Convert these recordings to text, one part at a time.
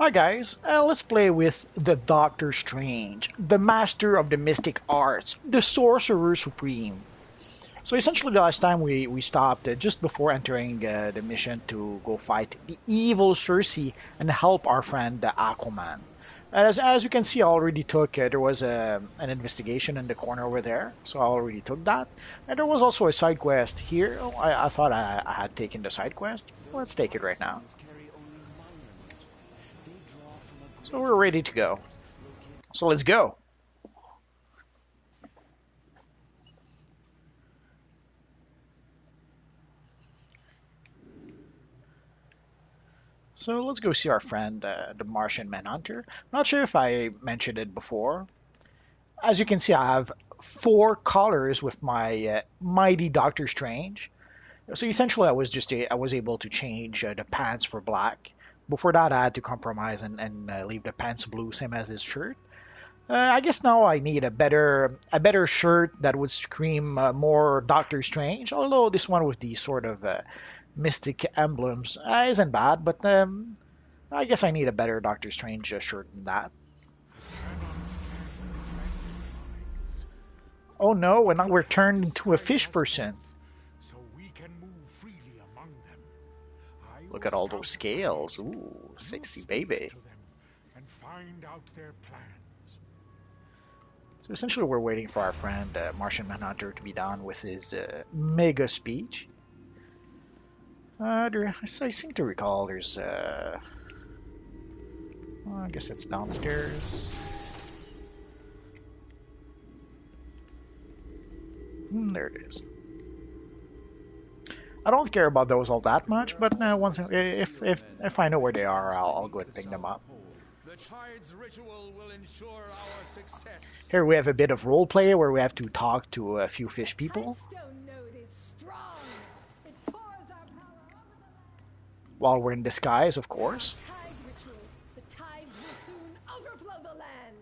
Hi guys, let's play with the Doctor Strange, the master of the mystic arts, the sorcerer supreme. So essentially, the last time we stopped just before entering the mission to go fight the evil Circe and help our friend the Aquaman. As you can see, I already took there was an investigation in the corner over there, so I already took that. And there was also a side quest here. Oh, I thought I had taken the side quest. Let's take it right now. So we're ready to go. So let's go. So let's go see our friend, the Martian Manhunter. Not sure if I mentioned it before. As you can see, I have four colors with my mighty Doctor Strange. So essentially, I was able to change the pants for black. Before that, I had to compromise and leave the pants blue, same as his shirt. I guess now I need a better shirt that would scream more Doctor Strange. Although this one with the sort of mystic emblems isn't bad, but I guess I need a better Doctor Strange shirt than that. Oh no, and now we're turned into a fish person. So we can move freely among them. I Look will at all scout those the scales. planet. Ooh, You sexy speak baby. to them and find out their plans. So essentially, we're waiting for our friend Martian Manhunter to be done with his mega speech. I seem to recall there's, well, I guess it's downstairs. There it is. I don't care about those all that much, but once if I know where they are, I'll go and pick them up. The tide's ritual will ensure our success. Here we have a bit of role play where we have to talk to a few fish people Tidestone node is strong. It pours our power over the land. while we're in disguise, of course. Tide ritual. The tides will soon overflow the land.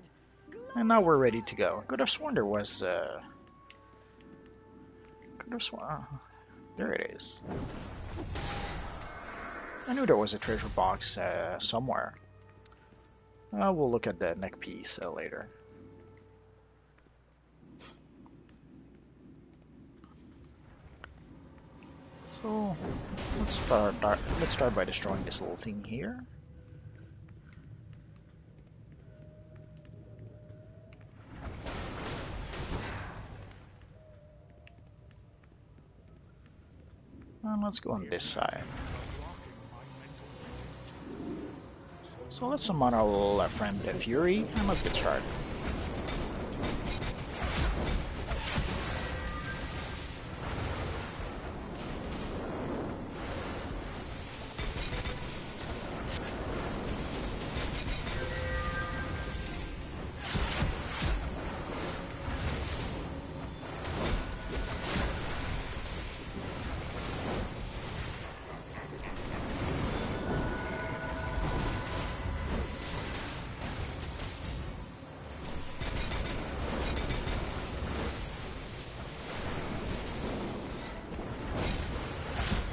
And now we're ready to go. Could have sworn there was. Could have sworn. There it is. I knew there was a treasure box somewhere. We'll look at the neck piece later. So let's start by destroying this little thing here. And let's go on this side. So let's summon our little friend Fury, and let's get started.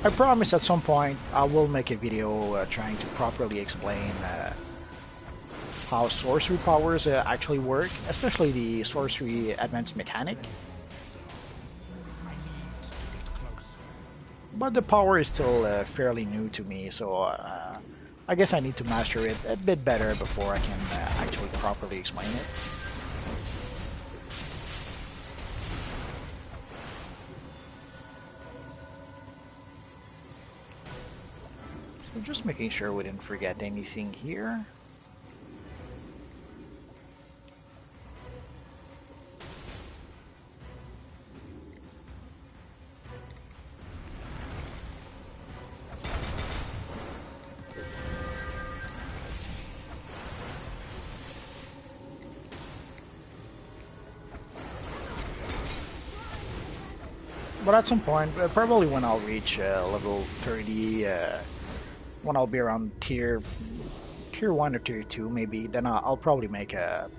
I promise at some point I will make a video trying to properly explain how sorcery powers actually work, especially the sorcery advanced mechanic. But the power is still fairly new to me, so I guess I need to master it a bit better before I can actually properly explain it. So just making sure we didn't forget anything here. But at some point, probably when I'll reach level 30, when I'll be around tier 1 or tier 2 maybe, then I'll probably make a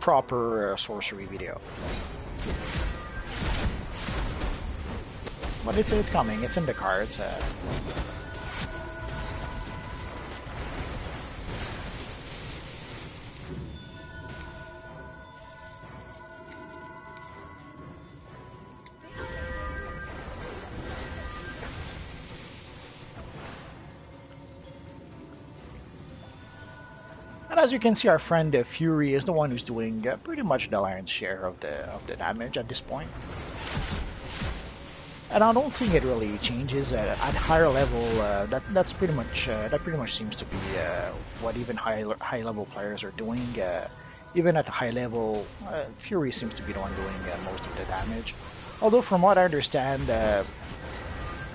proper sorcery video. But it's coming, it's in the cards. But as you can see, our friend Fury is the one who's doing pretty much the lion's share of the damage at this point. And I don't think it really changes at higher level. That pretty much seems to be what even high level players are doing. Even at the high level, Fury seems to be the one doing most of the damage. Although from what I understand,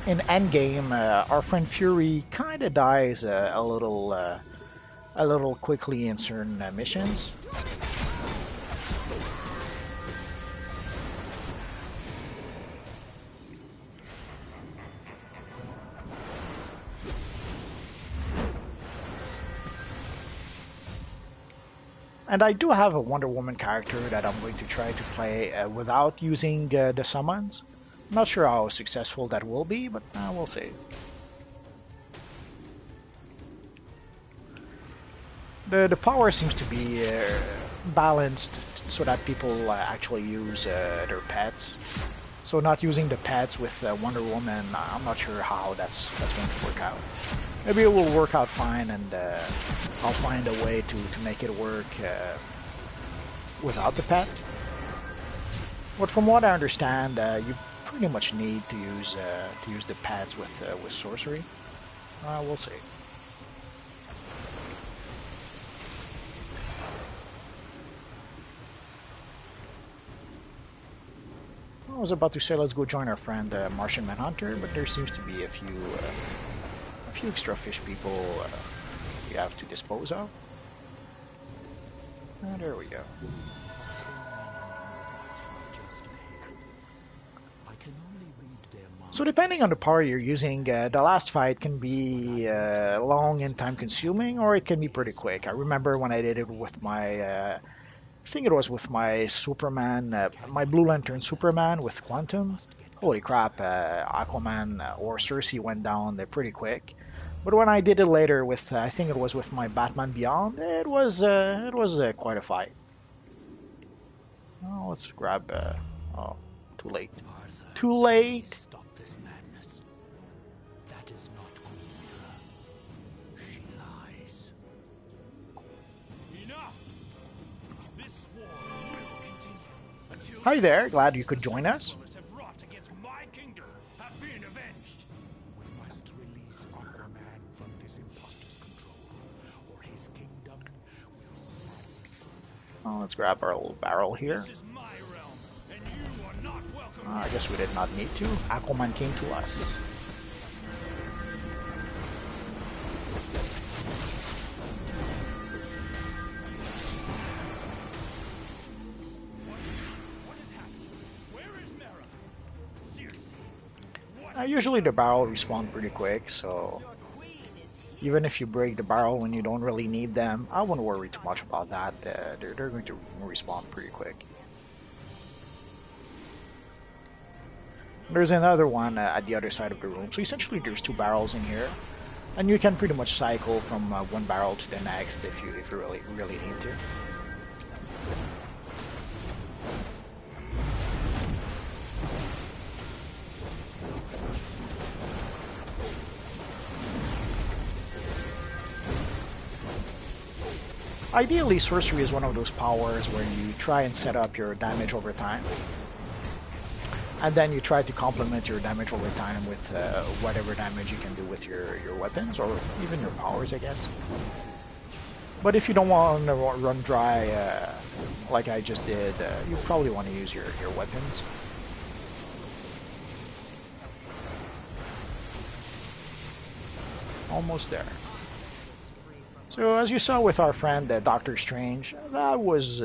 in endgame, our friend Fury kind of dies a little quickly in certain missions. And I do have a Wonder Woman character that I'm going to try to play without using the summons. I'm not sure how successful that will be, but we'll see. The power seems to be balanced so that people actually use their pets. So not using the pets with Wonder Woman, I'm not sure how that's going to work out. Maybe it will work out fine, and I'll find a way to make it work without the pet. But from what I understand, you pretty much need to use the pets with sorcery. We'll see. I was about to say let's go join our friend Martian Manhunter, but there seems to be a few extra fish people we have to dispose of. There we go. So depending on the power you're using, the last fight can be long and time consuming, or it can be pretty quick. I remember when I did it with my I think it was with my Superman, my Blue Lantern Superman with Quantum. Holy crap, Aquaman or Circe went down pretty quick. But when I did it later with, I think it was with my Batman Beyond, it was quite a fight. Oh, let's grab. Oh, too late. Arthur, Too late. please stop this madness. That is not Queen Mira. She lies. Enough! This war will continue until Hi there, glad you could join us. the have wrought against my kingdom have been avenged. We must release Aquaman from this imposter's control, or his kingdom will savage the land. Oh, let's grab our little barrel here. This is my realm, and you are not welcome. I guess we did not need to. Aquaman came to us. What has happened? Where is Mera? Circe. What? Usually the barrel respawn pretty quick, so even if you break the barrel when you don't really need them, I wouldn't worry too much about that. They're going to respawn pretty quick. There's another one at the other side of the room. So essentially there's two barrels in here. And you can pretty much cycle from one barrel to the next if you really need to. Ideally, sorcery is one of those powers where you try and set up your damage over time. And then you try to complement your damage over time with whatever damage you can do with your weapons, or even your powers, I guess. But if you don't want to run dry like I just did, you probably want to use your weapons. Almost there. So as you saw with our friend Doctor Strange, that was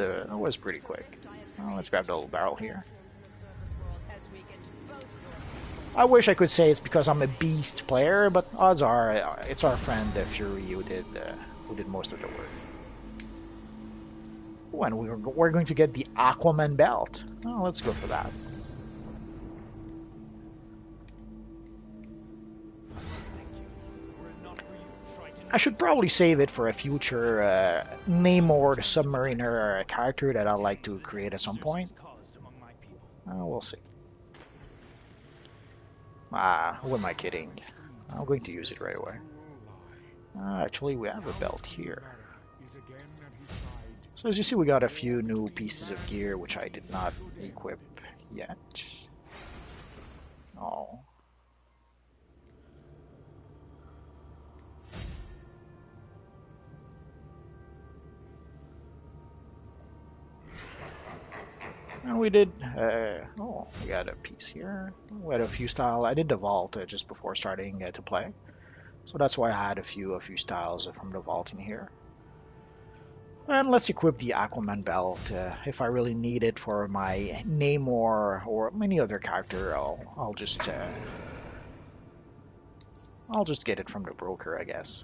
pretty quick. Well, let's grab the little barrel here. I wish I could say it's because I'm a beast player, but odds are it's our friend Fury who did most of the work. Oh, and we're going to get the Aquaman belt. Oh, let's go for that. I should probably save it for a future Namor the Submariner character that I'd like to create at some point. We'll see. Who am I kidding? I'm going to use it right away. Actually, we have a belt here. Is again So as you see, we got a few new pieces of gear which I did not equip yet. Oh. And we did, we got a piece here. We had a few style. I did the vault just before starting to play. So that's why I had a few styles from the vault in here. And let's equip the Aquaman belt. If I really need it for my Namor or any other character, I'll just get it from the broker, I guess.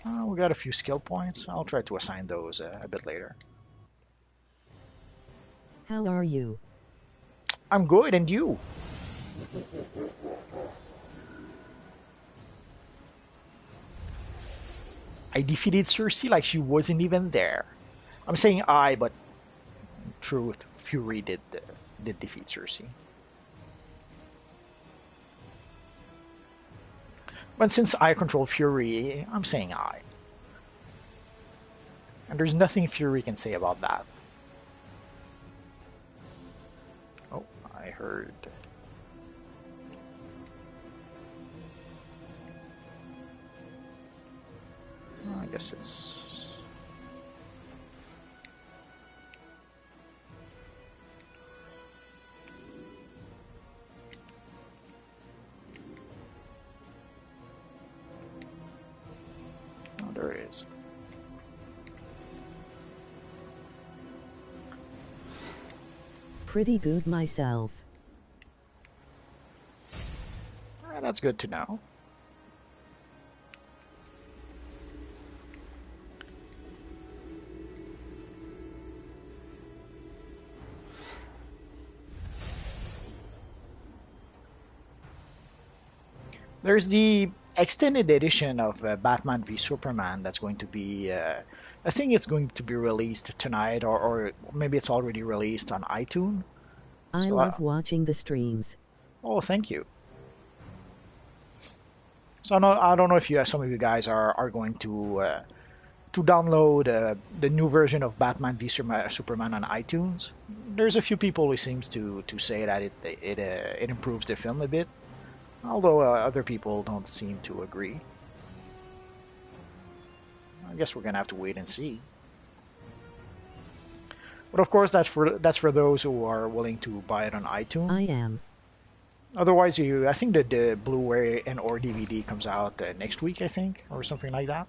We got a few skill points. I'll try to assign those a bit later. How are you? I'm good, and you? I defeated Circe like she wasn't even there. I'm saying I, but in truth, Fury did defeat Circe. But since I control Fury, I'm saying I. And there's nothing Fury can say about that. Oh, I heard. I guess it's... Oh, there it is. Pretty good myself. That's good to know. There's the extended edition of Batman v Superman that's going to be, I think it's going to be released tonight, or maybe it's already released on iTunes. I love watching the streams. Oh, thank you. So I don't know if some of you guys are going to download the new version of Batman v Superman on iTunes. There's a few people who seems to say that it improves the film a bit, although other people don't seem to agree. I guess we're gonna have to wait and see. But of course, that's for those who are willing to buy it on iTunes. I am. Otherwise, I think that the Blu-ray and or DVD comes out next week, I think, or something like that.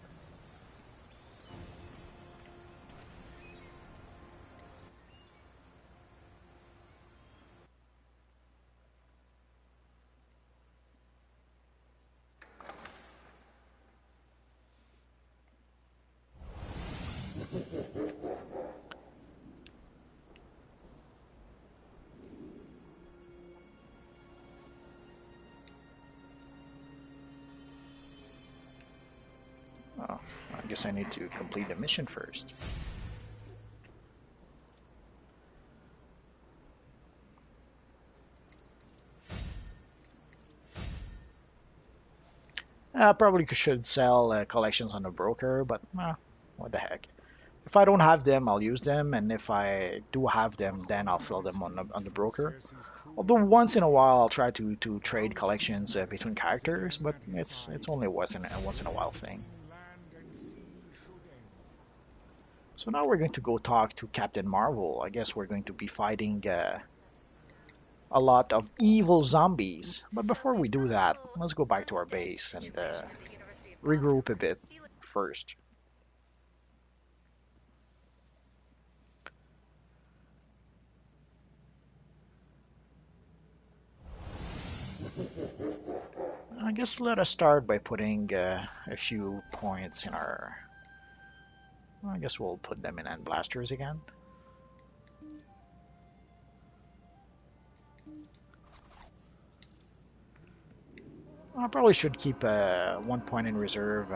Oh, I guess I need to complete the mission first. I probably should sell collections on the broker, but what the heck. If I don't have them, I'll use them, and if I do have them, then I'll sell them on the broker. Although once in a while, I'll try to trade collections between characters, but it's only a once in a while thing. So now we're going to go talk to Captain Marvel. I guess we're going to be fighting a lot of evil zombies. But before we do that, let's go back to our base and regroup a bit first. I guess let us start by putting a few points in our... I guess we'll put them in end blasters again. I probably should keep 1 point in reserve,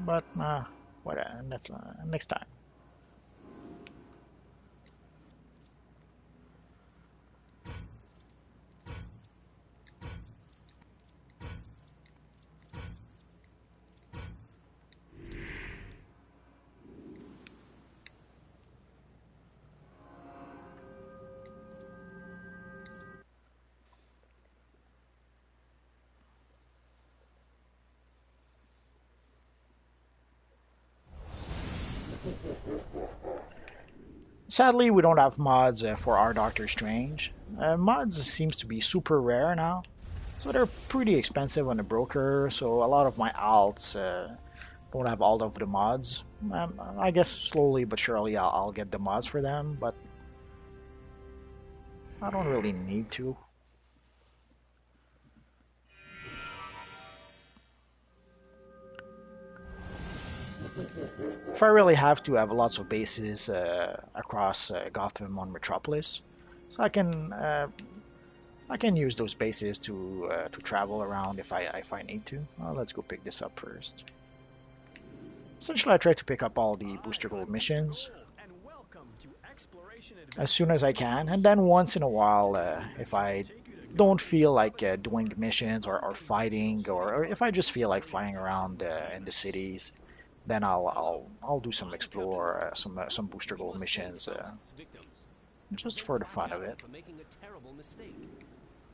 but what? That's next time. Sadly, we don't have mods for our Doctor Strange. Mods seems to be super rare now, so they're pretty expensive on the broker. So a lot of my alts don't have all of the mods. I guess slowly but surely I'll get the mods for them, but I don't really need to. If I really have to, I have lots of bases across Gotham on Metropolis, so I can use those bases to travel around if I need to. Well, let's go pick this up first. Essentially, I try to pick up all the booster gold missions as soon as I can, and then once in a while, if I don't feel like doing missions or fighting, or if I just feel like flying around in the cities, then I'll do some explore, some booster gold missions, just for the fun of it.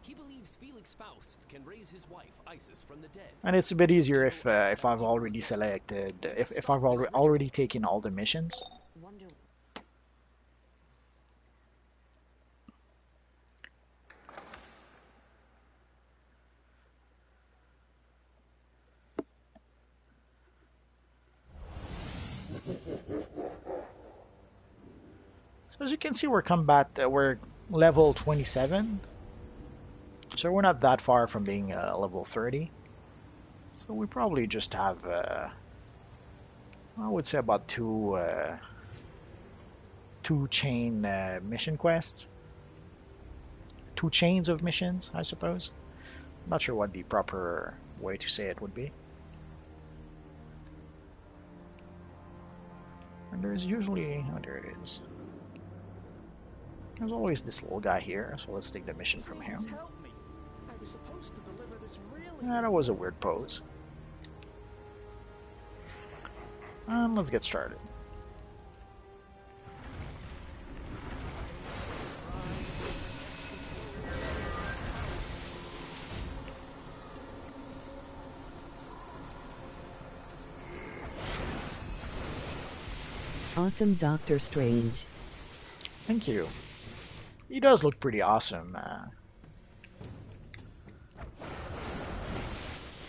He believes Felix Faust can raise his wife Isis from the dead. And it's a bit easier if I've already selected, if I've already taken all the missions. So as you can see, we're level 27, so we're not that far from being level 30. So we probably just have, I would say, about two chain mission quests, 2 chains of missions, I suppose. I'm not sure what the proper way to say it would be. And there's usually, oh, there it is. There's always this little guy here, so let's take the mission from him. Yeah, that was a weird pose. And let's get started. Awesome Doctor Strange. Thank you. He does look pretty awesome.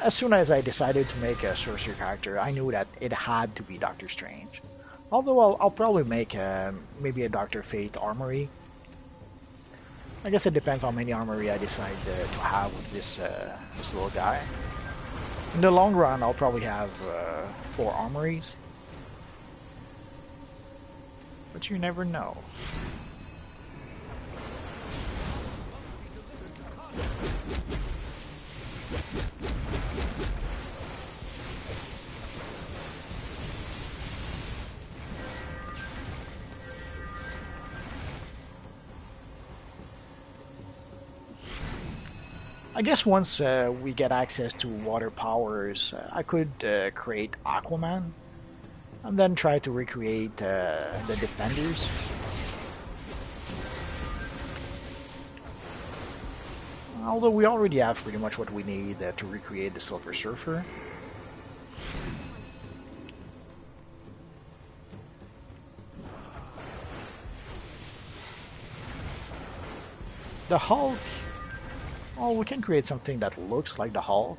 As soon as I decided to make a Circe character, I knew that it had to be Doctor Strange. Although I'll probably make maybe a Doctor Fate armory. I guess it depends how many armory I decide to have with this little guy. In the long run, I'll probably have 4 armories. But you never know. I guess once we get access to water powers, I could create Aquaman and then try to recreate the Defenders. Although we already have pretty much what we need to recreate the Silver Surfer. The Hulk, well, we can create something that looks like the Hulk,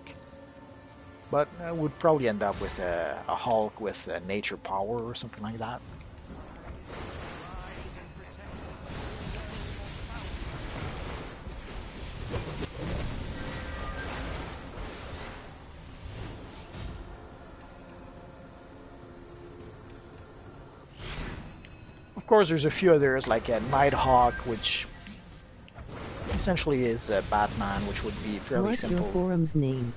but we'd probably end up with a Hulk with nature power or something like that. Of course, there's a few others like Nighthawk, which essentially is Batman, which would be fairly simple. What's your forum's name?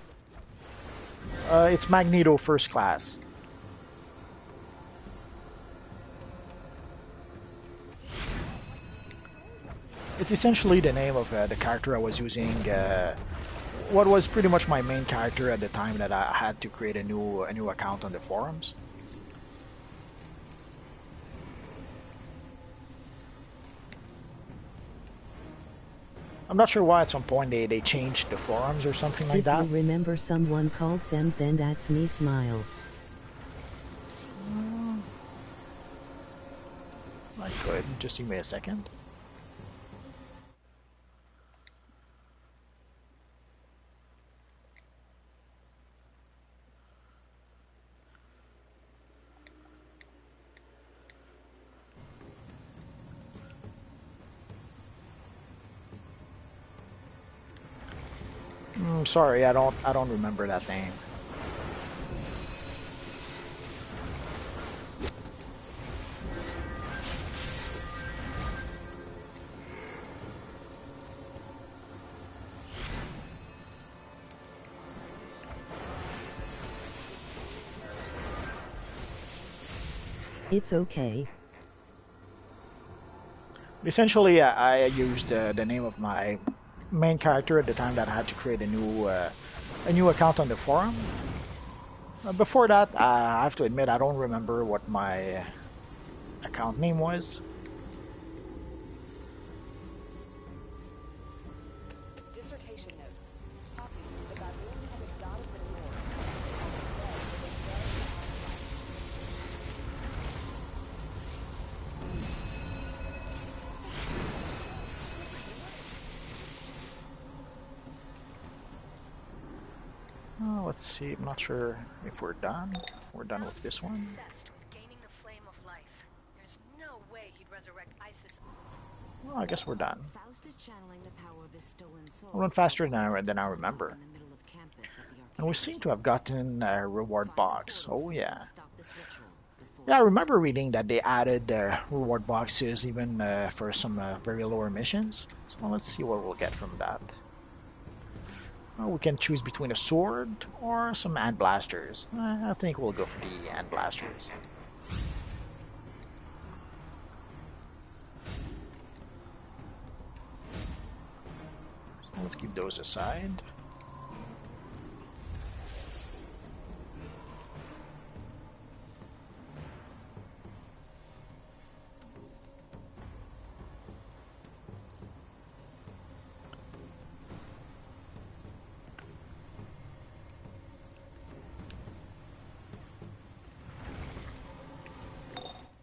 It's Magneto First Class. It's essentially the name of the character I was using. What was pretty much my main character at the time that I had to create a new account on the forums. I'm not sure why at some point they changed the forums or something like that. If you remember someone called Sam, then that's me. Smile. I could. Just give me a second. Sorry, I don't remember that name. It's okay. Essentially, I used the name of my main character at the time that I had to create a new account on the forum. Before that, I have to admit I don't remember what my account name was. Dissertation note. Copy. The baboon had a god of the Lord. Oh, let's see. I'm not sure if we're done. We're done with this one. Obsessed with gaining the flame of life. There's no way he'd resurrect Isis. Well, I guess we're done. Faust is channeling the power of his stolen soul. I went faster than I remember. In the middle of campus at the And we seem to have gotten a reward box. Oh yeah. Stop this ritual before Yeah, I remember reading that they added reward boxes even for some very lower missions. So let's see what we'll get from that. Well, we can choose between a sword or some ant blasters. I think we'll go for the ant blasters. So let's keep those aside.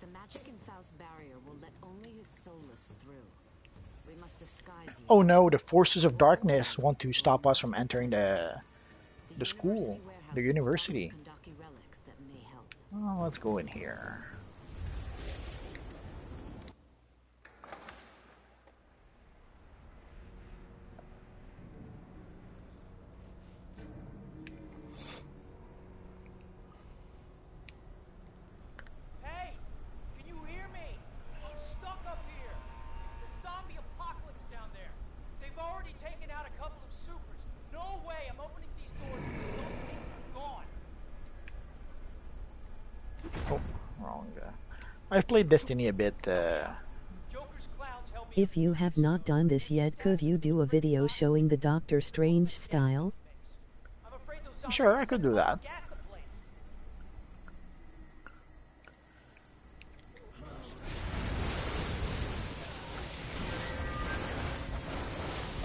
the magic in Faust's barrier will let only his soulless through. We must disguise you. Oh no, the forces of darkness want to stop us from entering the school, the university. Kandaki relics that may help. Oh, let's go in here. Hey, can you hear me? I'm stuck up here. It's the zombie apocalypse down there. They've already taken out a couple of supers. No way I'm opening these doors until those things are gone. Oh, wrong. I've played Destiny a bit. Joker's clowns help me. If you have not done this yet, could you do a video showing the Doctor Strange style? I'm afraid those zombies Sure, I could do will that. gas the place.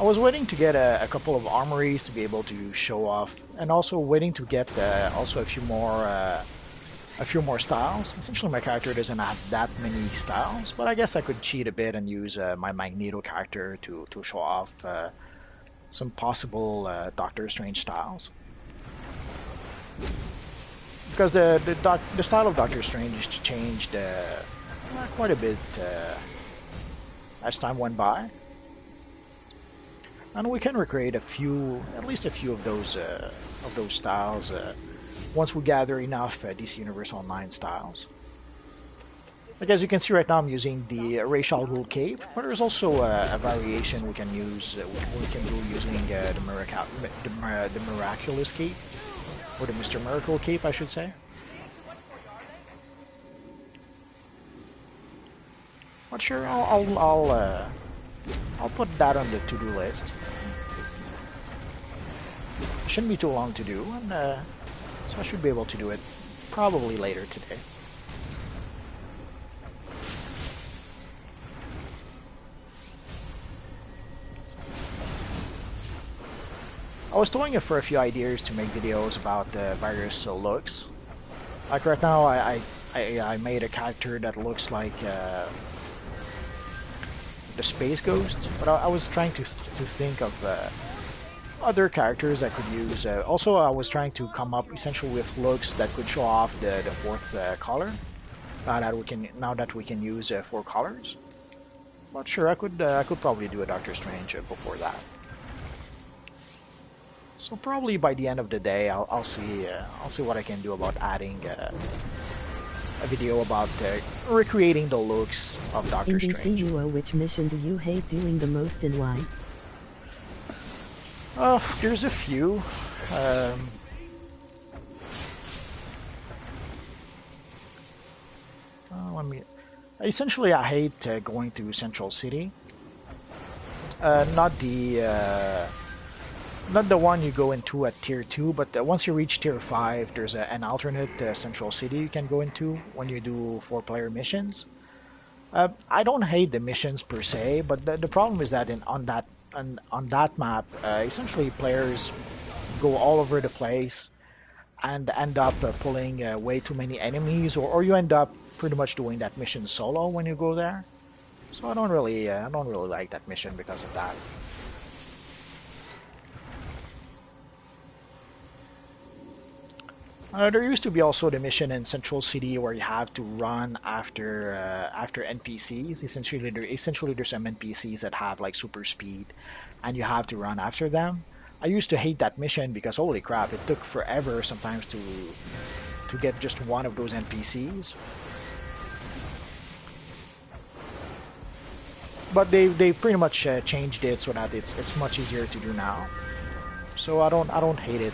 I was waiting to get a couple of armories to be able to show off, and also waiting to get also a few more styles. Essentially, my character doesn't have that many styles, but I guess I could cheat a bit and use my Magneto character to show off some possible Doctor Strange styles. Because the style of Doctor Strange changed quite a bit as time went by. And we can recreate at least a few of those styles once we gather enough DC Universe Online styles. Like as you can see right now, I'm using the Racial Rule Cape, but there's also a variation we can use. We can do using the Miraculous Cape, or the Mr. Miracle Cape, I should say. But sure, I'll put that on the to-do list. It shouldn't be too long to do, and so I should be able to do it probably later today. I was toying for a few ideas to make videos about various looks. Like right now, I I made a character that looks like the Space Ghost, but I was trying to think of other characters I could use. Also, I was trying to come up essentially with looks that could show off the fourth color. Now that we can use 4 colors. But sure, I could probably do a Doctor Strange before that. So probably by the end of the day, I'll see what I can do about adding a video about recreating the looks of Doctor In Strange. DCUO, which mission do you hate doing the most and why? There's a few. Essentially, I hate going to Central City. Not the one you go into at Tier 2, but once you reach Tier 5, there's an alternate Central City you can go into when you do 4-player missions. I don't hate the missions per se, but the problem is that on that map, essentially players go all over the place and end up pulling way too many enemies, or you end up pretty much doing that mission solo when you go there. So I don't really like that mission because of that. There used to be also the mission in Central City where you have to run after NPCs. Essentially, there's some NPCs that have like super speed, and you have to run after them. I used to hate that mission because holy crap, it took forever sometimes to get just one of those NPCs. But they pretty much changed it so that it's much easier to do now. So I don't hate it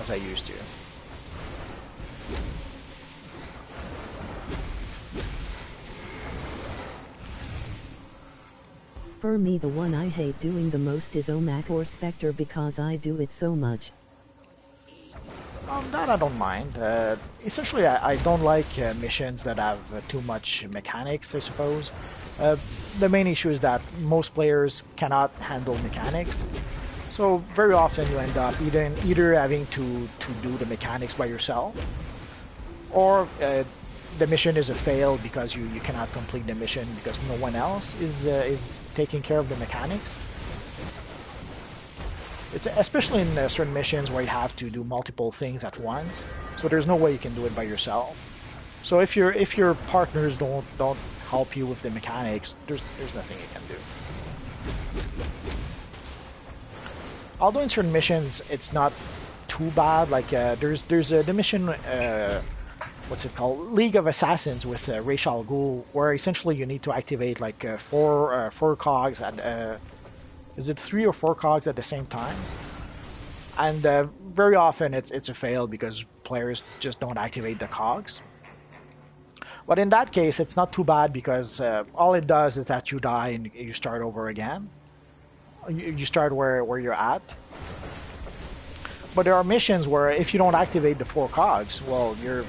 as I used to. For me, the one I hate doing the most is OMAC or Spectre because I do it so much. That I don't mind. Essentially, I don't like missions that have too much mechanics, I suppose. The main issue is that most players cannot handle mechanics. So very often you end up either having to do the mechanics by yourself, or the mission is a fail because you cannot complete the mission because no one else is taking care of the mechanics. It's especially in certain missions where you have to do multiple things at once, so there's no way you can do it by yourself. So if your partners don't help you with the mechanics, there's nothing you can do. Although in certain missions it's not too bad. Like there's the mission what's it called, League of Assassins with Ra's al Ghul, where essentially you need to activate like four cogs at is it 3 or 4 cogs at the same time? And very often it's a fail because players just don't activate the cogs. But in that case, it's not too bad because all it does is that you die and you start over again. You start where you're at. But there are missions where if you don't activate the 4 cogs, well, you're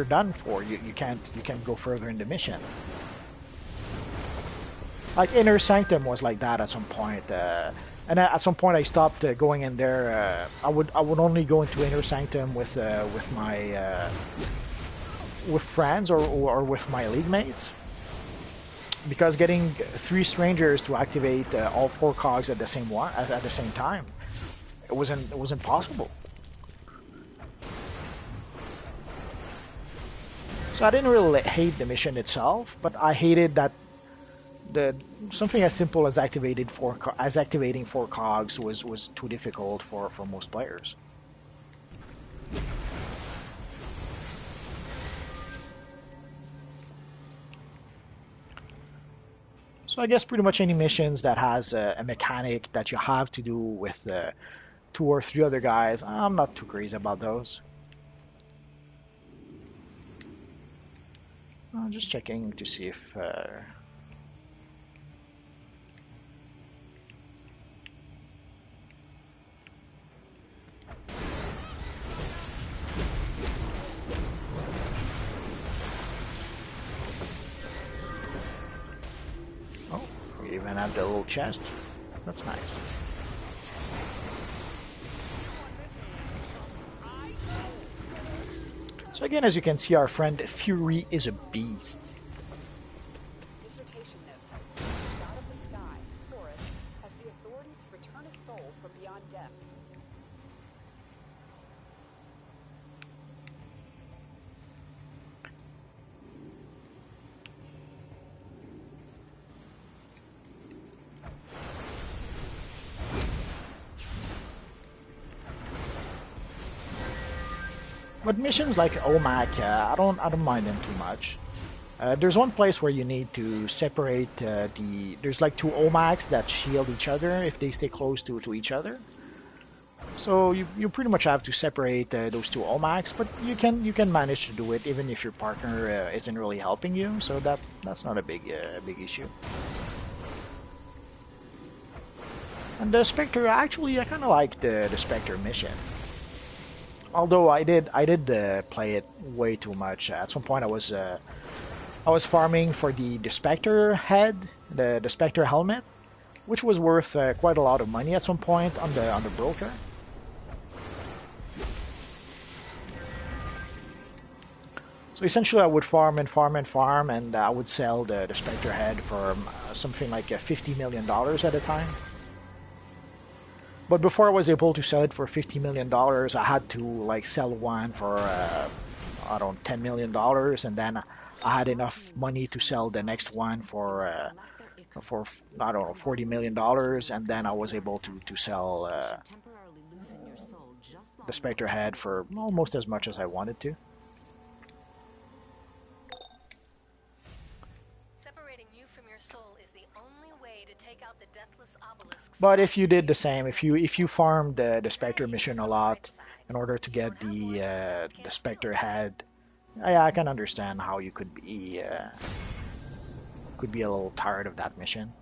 done for. You can't go further in the mission. Like Inner Sanctum was like that at some point, and at some point I stopped going in there. I would only go into Inner Sanctum with my with friends or with my league mates, because getting 3 strangers to activate all 4 cogs at the same time, it wasn't possible. So I didn't really hate the mission itself, but I hated that something as simple as activating 4 cogs was too difficult for most players. So I guess pretty much any missions that has a mechanic that you have to do with 2 or 3 other guys, I'm not too crazy about those. I'm just checking to see if oh, we even have the little chest. That's nice. So So again, as you can see, our friend Fury is a beast. Dissertation note. God of the sky, Horus, has the authority to return a soul from beyond death. But missions like OMAC, I don't mind them too much. There's one place where you need to separate there's like two OMACs that shield each other if they stay close to each other. So you pretty much have to separate those two OMACs, but you can manage to do it even if your partner isn't really helping you. So that's not a big issue. And the Spectre, actually, I kind of like the Spectre mission. Although I did play it way too much. At some point, I was farming for the Spectre head, the Spectre helmet, which was worth quite a lot of money at some point on the broker. So essentially, I would farm and farm and farm, and I would sell the Spectre head for something like $50 million at a time. But before I was able to sell it for $50 million, I had to like sell one for I don't know, $10 million, and then I had enough money to sell the next one for I don't know, $40 million, and then I was able to sell the Spectre head for almost as much as I wanted to. Separating you from your soul is the only way to take out the deathless obelisks. But if you did the same, if you farmed the Spectre mission a lot in order to get the Spectre head, I can understand how you could be a little tired of that mission.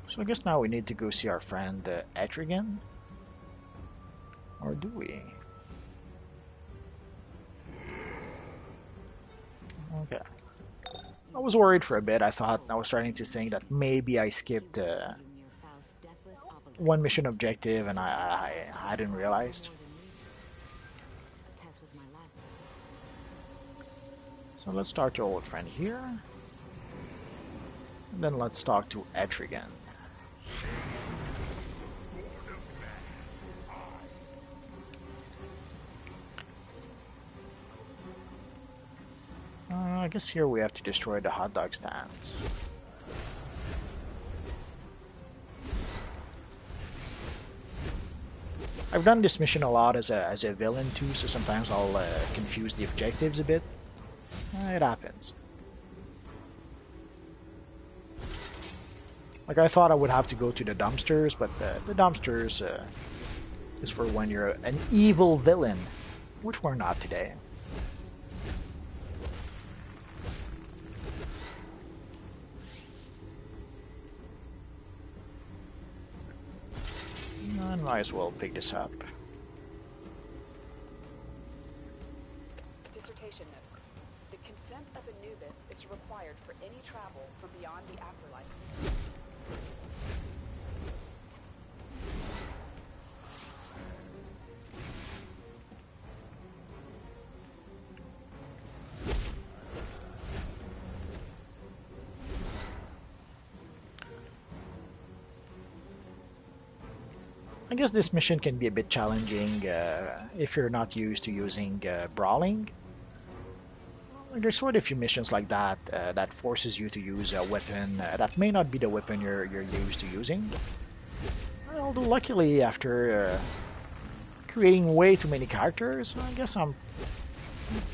So I guess now we need to go see our friend Etrigan. Or do we? Okay. I was worried for a bit. I was starting to think that maybe I skipped one mission objective and I didn't realize. So let's start your old friend here. And then let's talk to Etrigan. I guess here we have to destroy the hot dog stands. I've done this mission a lot as a villain too, so sometimes I'll confuse the objectives a bit. It happens. Like I thought I would have to go to the dumpsters, but the dumpsters is for when you're an evil villain, which we're not today. I might as well pick this up. Dissertation notes. The consent of Anubis is required for any travel from beyond the afterlife. I guess this mission can be a bit challenging if you're not used to using brawling. There's quite a few missions like that that forces you to use a weapon that may not be the weapon you're used to using. Although luckily, after creating way too many characters, I guess I'm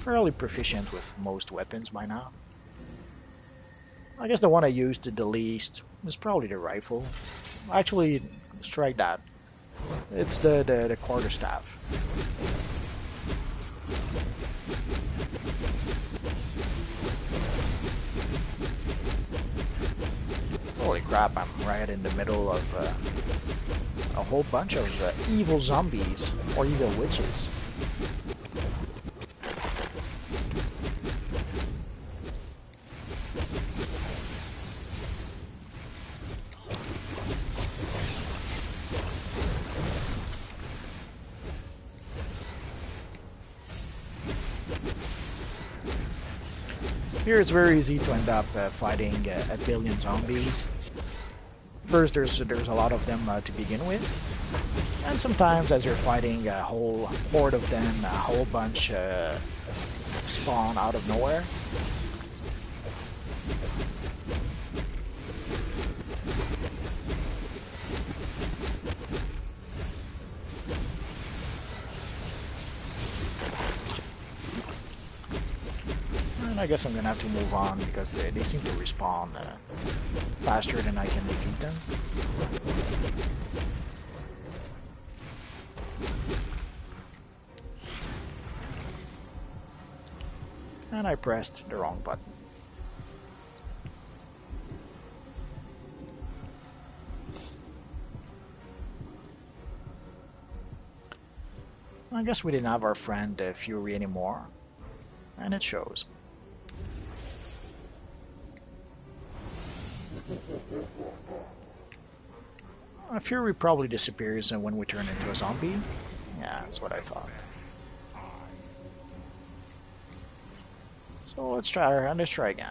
fairly proficient with most weapons by now. I guess the one I used the least is probably the rifle. Actually, strike that. It's the quarterstaff. Holy crap, I'm right in the middle of a whole bunch of evil zombies or evil witches. Here it's very easy to end up fighting a billion zombies. First, there's a lot of them to begin with, and sometimes as you're fighting a whole horde of them, a whole bunch spawn out of nowhere. I guess I'm gonna have to move on because they seem to respawn faster than I can defeat them. And I pressed the wrong button. I guess we didn't have our friend Fury anymore, and it shows. Fury probably disappears when we turn into a zombie. Yeah, that's what I thought. So let's try again.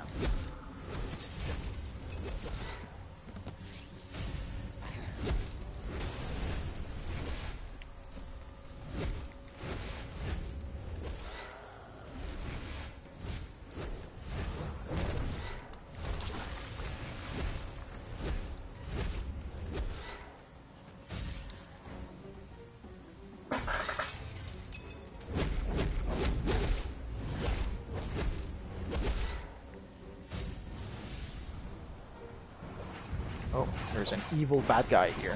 Oh, there's an evil bad guy here.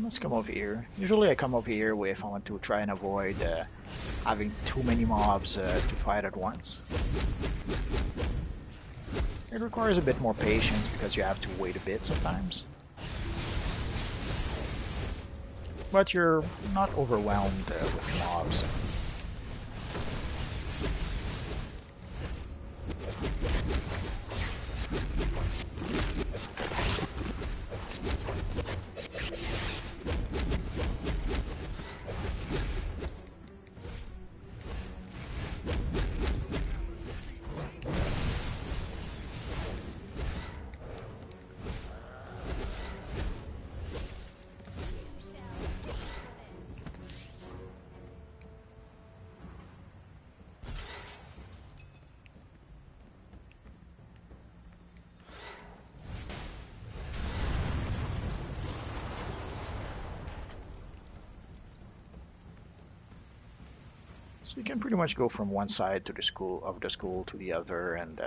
Let's come over here. Usually I come over here if I want to try and avoid having too many mobs to fight at once. It requires a bit more patience because you have to wait a bit sometimes. But you're not overwhelmed with mobs. So you can pretty much go from one side to the school to the other, and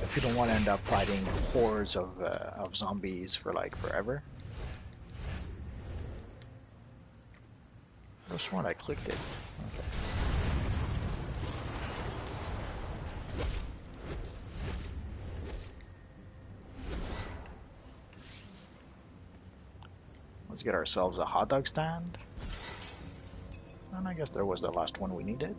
if you don't want to end up fighting hordes of zombies for like forever. I sworn I clicked it. Okay. Let's get ourselves a hot dog stand. And I guess there was the last one we needed.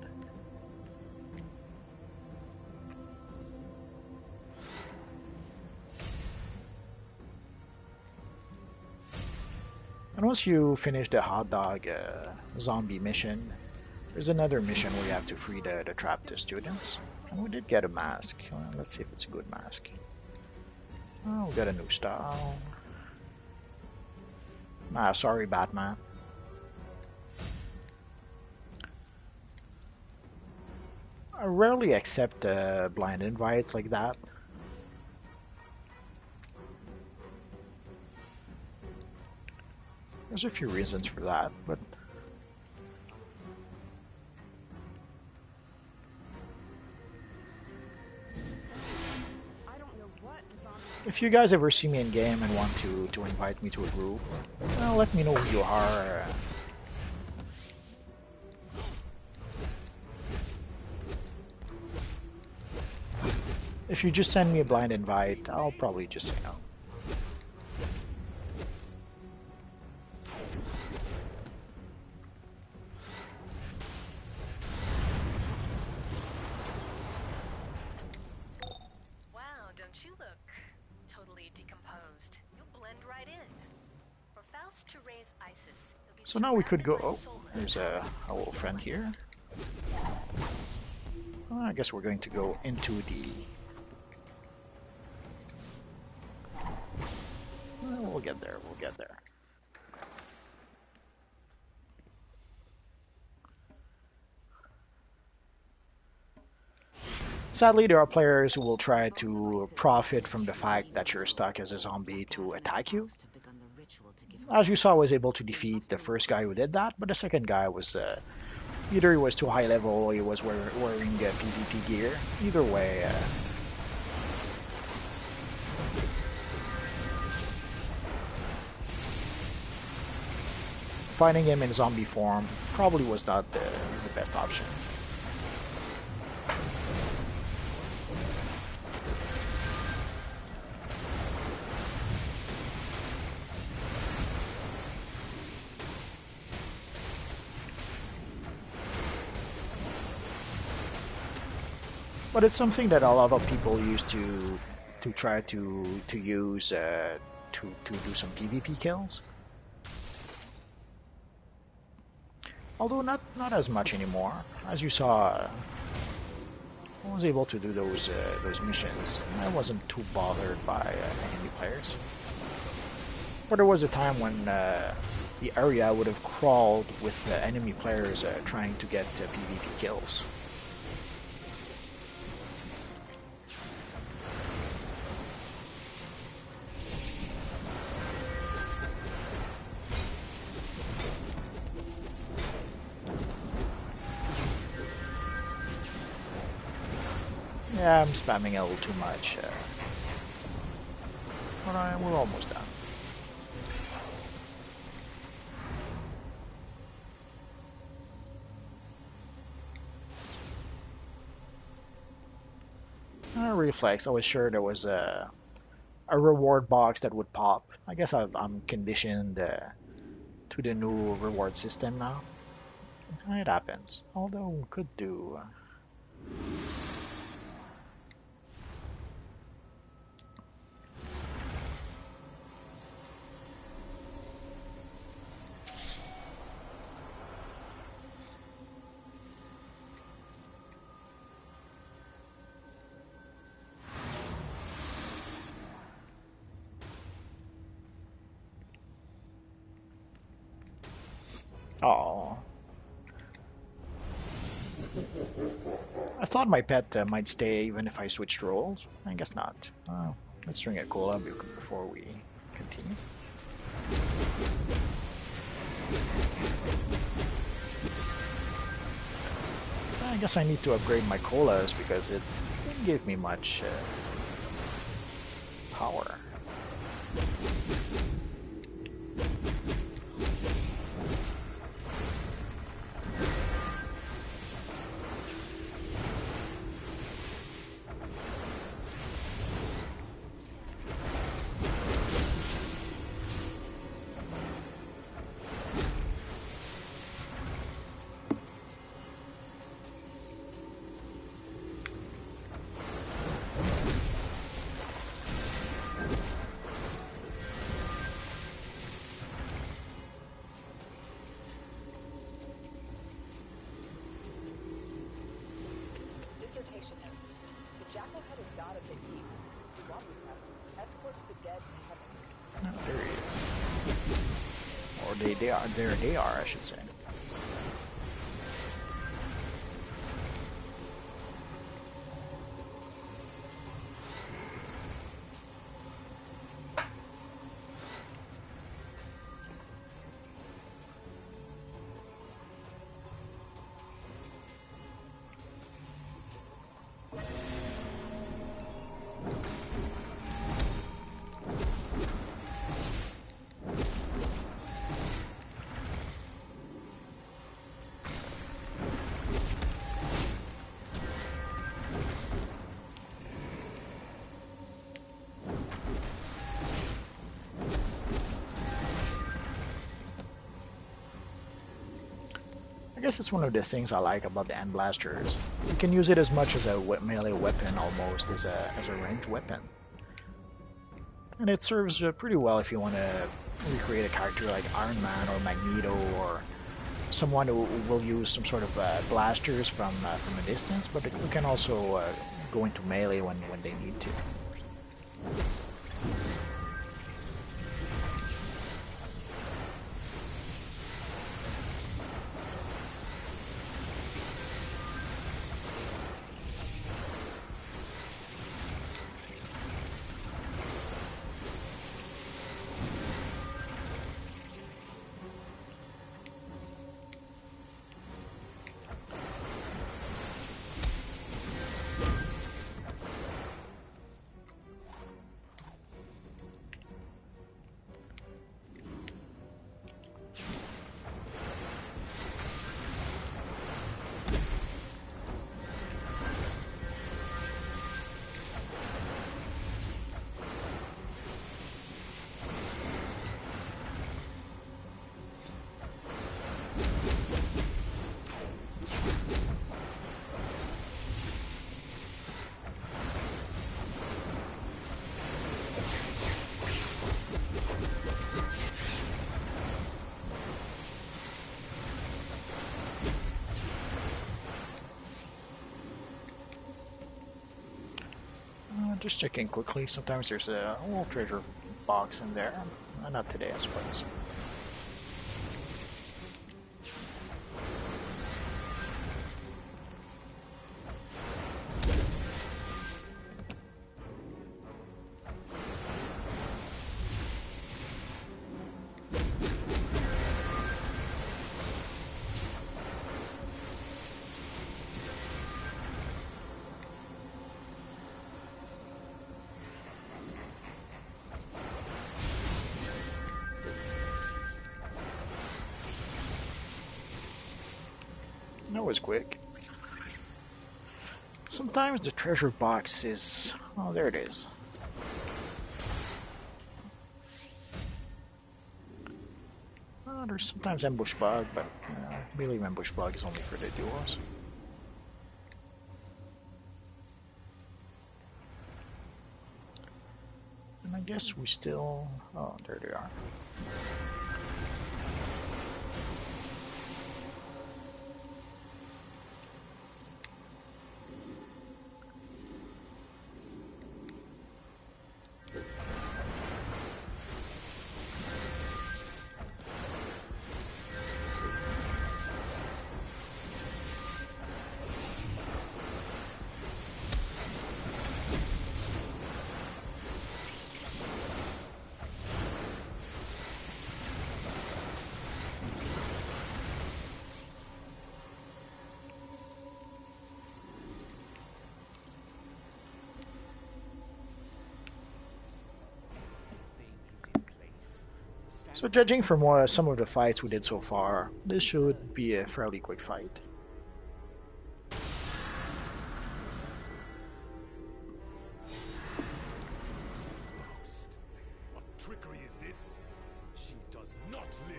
And once you finish the hot dog zombie mission, there's another mission where you have to free the trapped students. And we did get a mask. Let's see if it's a good mask. Oh, we got a new style. Ah, sorry, Batman. I rarely accept blind invites like that. There's a few reasons for that, but if you guys ever see me in game and want to invite me to a group, well, let me know who you are. If you just send me a blind invite, I'll probably just say no. Wow, don't you look totally decomposed? You'll blend right in. For Faust to raise Isis, he'll be So now we could go. surrounded by Oh, soulless there's a little friend here. Well, I guess we're going to go into the. Well, we'll get there. We'll get there. Sadly, there are players who will try to profit from the fact that you're stuck as a zombie to attack you. As you saw, I was able to defeat the first guy who did that, but the second guy was either he was too high level or he was wearing PvP gear. Either way, fighting him in zombie form probably was not the best option. But it's something that a lot of people used to try to use to do some PvP kills. Although not as much anymore. As you saw, I was able to do those missions. I wasn't too bothered by enemy players. But there was a time when the area would have crawled with enemy players trying to get PvP kills. Yeah, I'm spamming a little too much. But we're almost done. Reflex. I was sure there was a reward box that would pop. I guess I'm conditioned to the new reward system now. It happens. Although could do. Oh. thought my pet might stay even if I switched roles. I guess not. Let's drink a cola before we continue. I guess I need to upgrade my colas because it didn't give me much power. Dissertation note. The jackal-headed god of the east, Waputep, escorts the dead to heaven. Oh, there he is. Or they are. There they are, I should say. I guess it's one of the things I like about the End Blasters. You can use it as much as a melee weapon, almost as a ranged weapon. And it serves pretty well if you want to recreate a character like Iron Man or Magneto, or someone who will use some sort of blasters from a distance, but you can also go into melee when they need to. Just checking quickly. Sometimes there's a little treasure box in there. Not today, I suppose. That was quick. Sometimes the treasure box is... Oh, there it is. There's sometimes ambush bug, but I believe ambush bug is only for the duos. And I guess we still... Oh, there they are. So judging from some of the fights we did so far, this should be a fairly quick fight. Faust, what trickery is this? She does not live.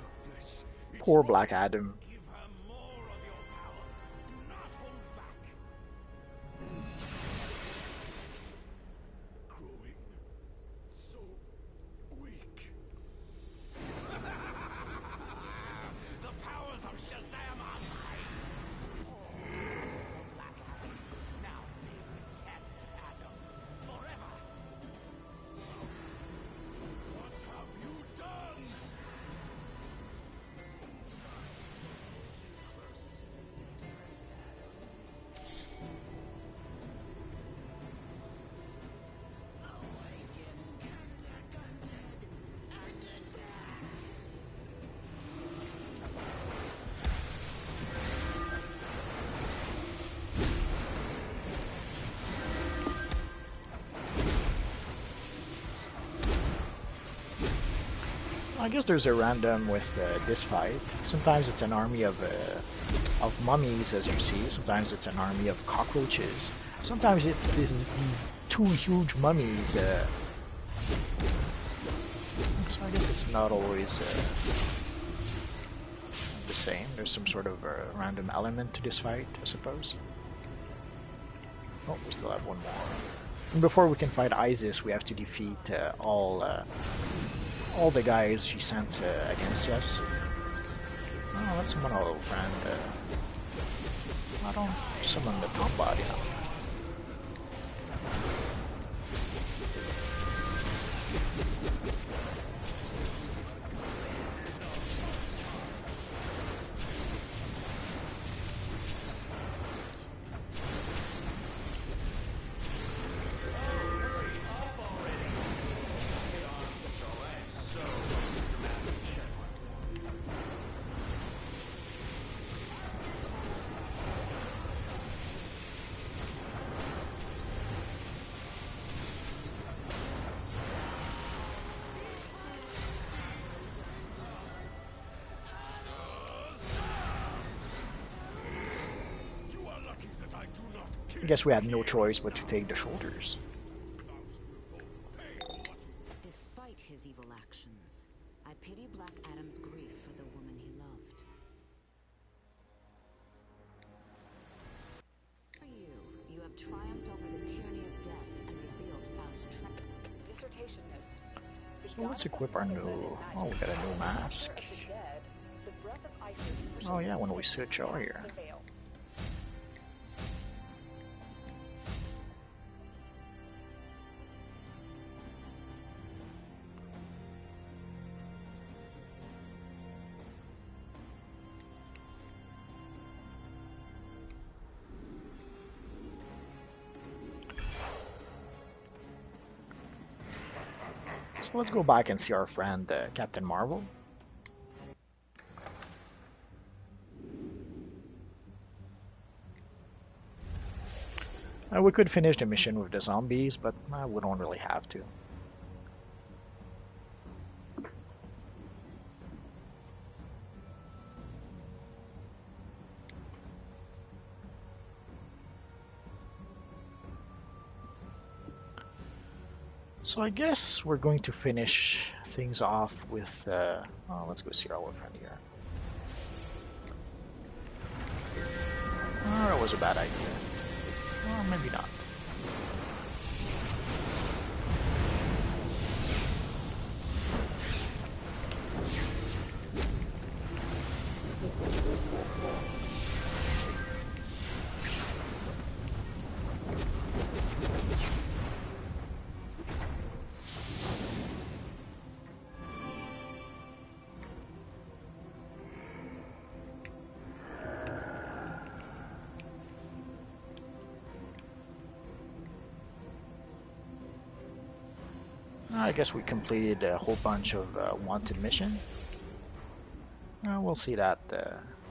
Her flesh, it's Poor rotting. Black Adam. Give her more of your powers. Do not hold back. Growing so weak. The powers of Shazam are mine. Black Adam, now live with 10 Adam forever. What have you done? I guess there's a random with this fight. Sometimes it's an army of mummies, as you see. Sometimes it's an army of cockroaches. Sometimes it's these two huge mummies. So I guess it's not always the same. There's some sort of random element to this fight, I suppose. Oh, we still have one more. And before we can fight Isis, we have to defeat all the guys she sent against us. Oh, let's summon our little friend. I don't summon the top body now. I guess we had no choice but to take the shoulders. Despite his evil actions, I pity Black Adam's grief for the woman he loved. For you have triumphed over the tyranny of death and revealed Faust's treachery. Dissertation note. The So let's goddess equip of our the new... living Oh, we magic, got a new mask. of the dead, the breath of Isis pushes Oh yeah, the when we dead switch over past here. the veil. So let's go back and see our friend Captain Marvel. We could finish the mission with the zombies, but we don't really have to. So I guess we're going to finish things off with... oh, let's go see our old friend here. Oh, that was a bad idea. Well, maybe not. I guess we completed a whole bunch of wanted missions. We'll see that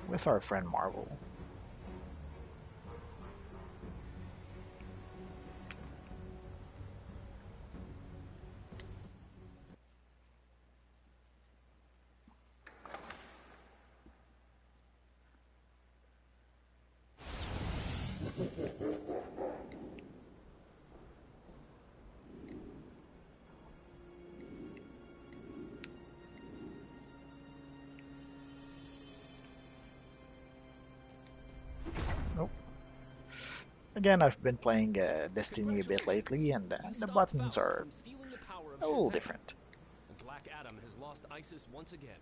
with our friend Marvel. Nope. Again, I've been playing Destiny a bit lately, and You the stopped buttons Faust are from stealing the power of a little Shazam. different. And Black Adam has lost Isis once again.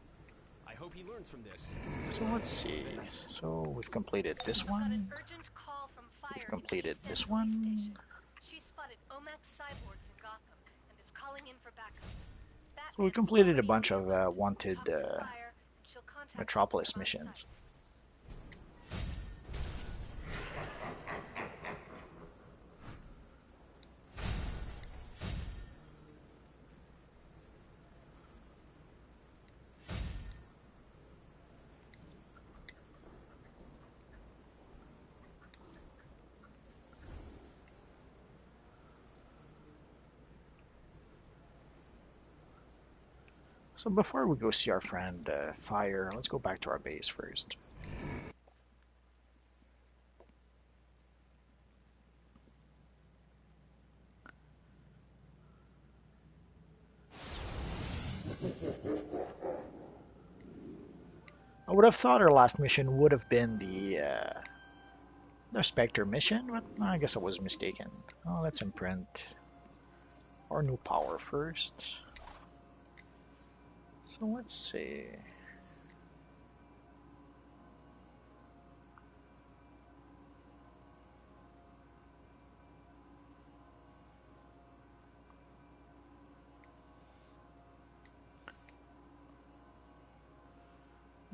I hope he learns from this. So let's see. So we've completed this Got an one. urgent call from We've Fire completed East End this Police one. Station. She spotted Omax cyborgs in Gotham and is calling in for backup. So we Batman's completed a already bunch in of Brooklyn. wanted Talk to Fire, and she'll contact you Metropolis when I'm on missions. site. So before we go see our friend Fire, let's go back to our base first. I would have thought our last mission would have been the Spectre mission, but I guess I was mistaken. Oh, let's imprint our new power first. So let's see.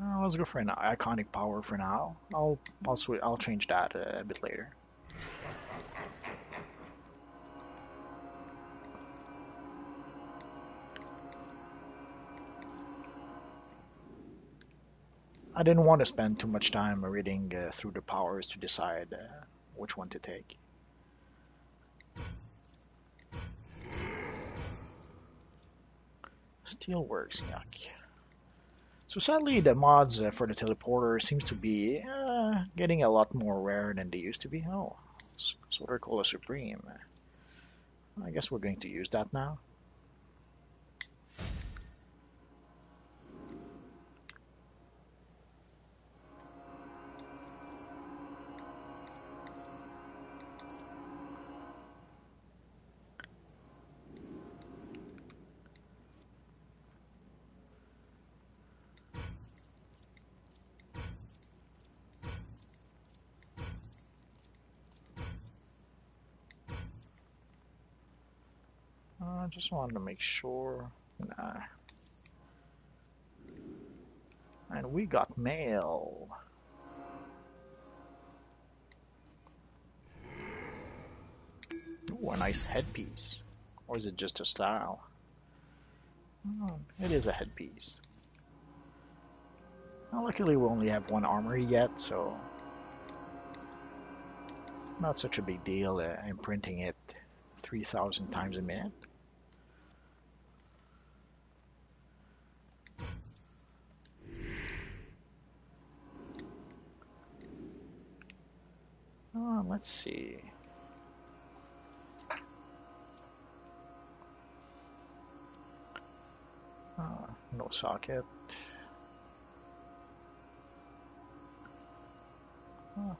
Let's go for an iconic power for now. I'll change that a bit later. I didn't want to spend too much time reading through the powers to decide which one to take. Steelworks, yuck. So sadly, the mods for the teleporter seems to be getting a lot more rare than they used to be. Oh, Solar Cola Supreme. I guess we're going to use that now. I just wanted to make sure. Nah. And we got mail. Ooh, a nice headpiece. Or is it just a style? Oh, it is a headpiece. Well, luckily we only have one armory yet, so not such a big deal imprinting it 3,000 times a minute. Let's see. No socket.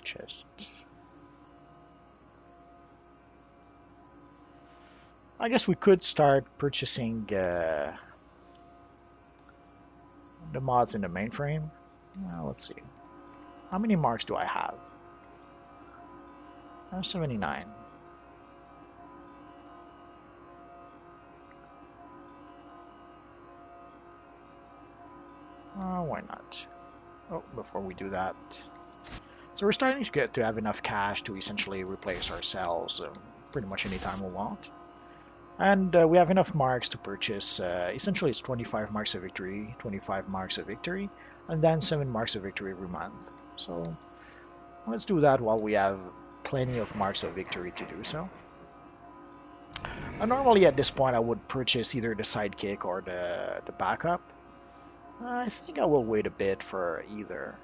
Chest. I guess we could start purchasing the mods in the mainframe. Let's see. How many marks do I have? 79. Why not? Oh, before we do that. So we're starting to get to have enough cash to essentially replace ourselves pretty much anytime we want. And we have enough marks to purchase, essentially it's 25 marks of victory, 25 marks of victory, and then 7 marks of victory every month. So let's do that while we have plenty of marks of victory to do so. Normally at this point I would purchase either the sidekick or the backup. I think I will wait a bit for either.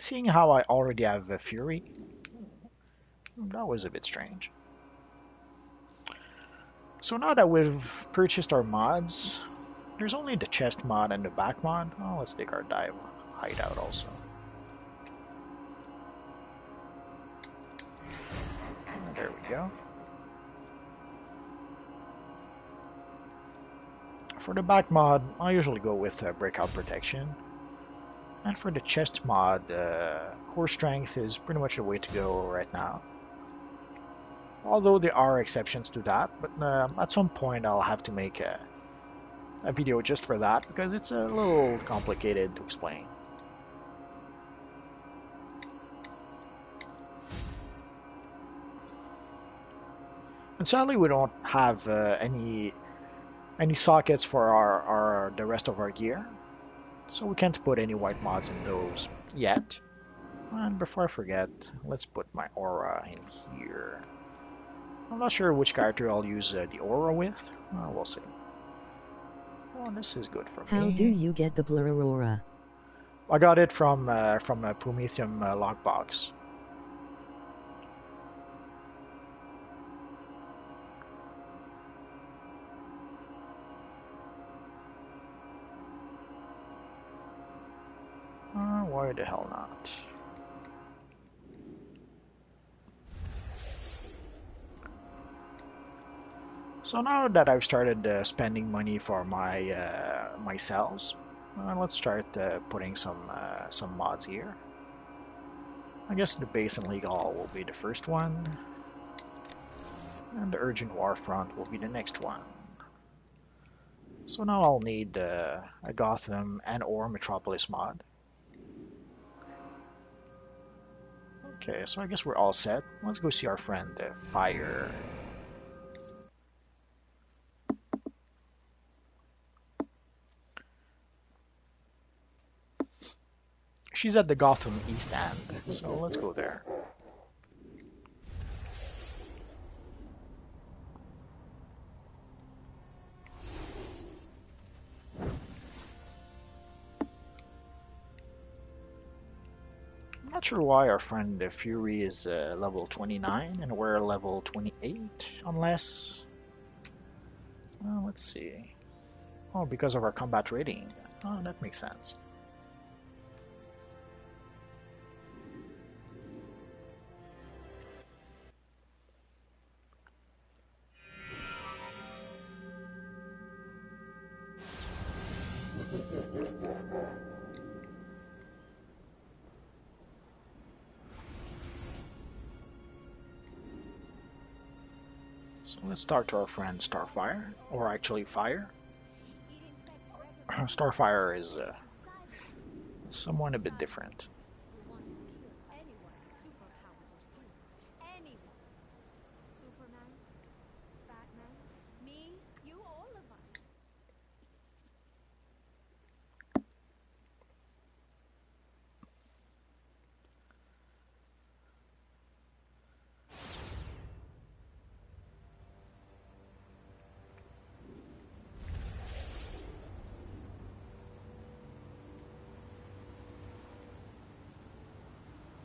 Seeing how I already have a Fury, that was a bit strange. So now that we've purchased our mods, there's only the chest mod and the back mod. Oh, let's take our dive hideout also. There we go. For the back mod, I usually go with breakout protection. And for the chest mod, core strength is pretty much the way to go right now. Although there are exceptions to that, but at some point I'll have to make a video just for that because it's a little complicated to explain. And sadly, we don't have any sockets for the rest of our gear, so we can't put any white mods in those yet. And before I forget, let's put my aura in here. I'm not sure which character I'll use the aura with. We'll see. Oh, this is good for me. How do you get the blur aura? I got it from a Prometheum lockbox. Why the hell not? So now that I've started spending money for my cells, let's start putting some mods here. I guess the base and legal will be the first one, and the urgent war front will be the next one. So now I'll need a Gotham and or Metropolis mod. Okay, so I guess we're all set. Let's go see our friend Fire. She's at the Gotham East End, so let's go there. I'm not sure why our friend Fury is level 29 and we're level 28, unless... let's see. Oh, because of our combat rating. Oh, that makes sense. So let's talk to our friend Starfire, or actually Fire. Starfire is someone a bit different.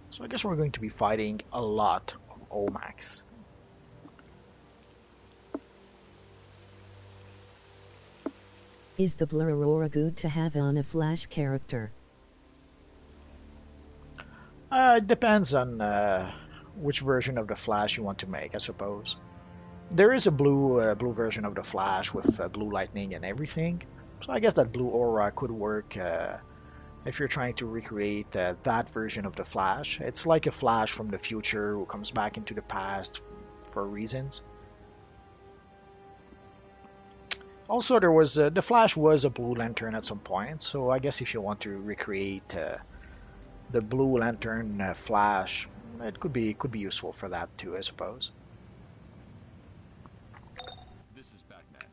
So I guess we're going to be fighting a lot of Omax. Is the blur aurora good to have on a Flash character? It depends on which version of the Flash you want to make, I suppose. There is a blue version of the Flash with blue lightning and everything, so I guess that blue aura could work if you're trying to recreate that version of the Flash. It's like a Flash from the future who comes back into the past for reasons. Also, there was the Flash was a Blue Lantern at some point, so I guess if you want to recreate the Blue Lantern Flash, it could be useful for that too, I suppose. This is Batman.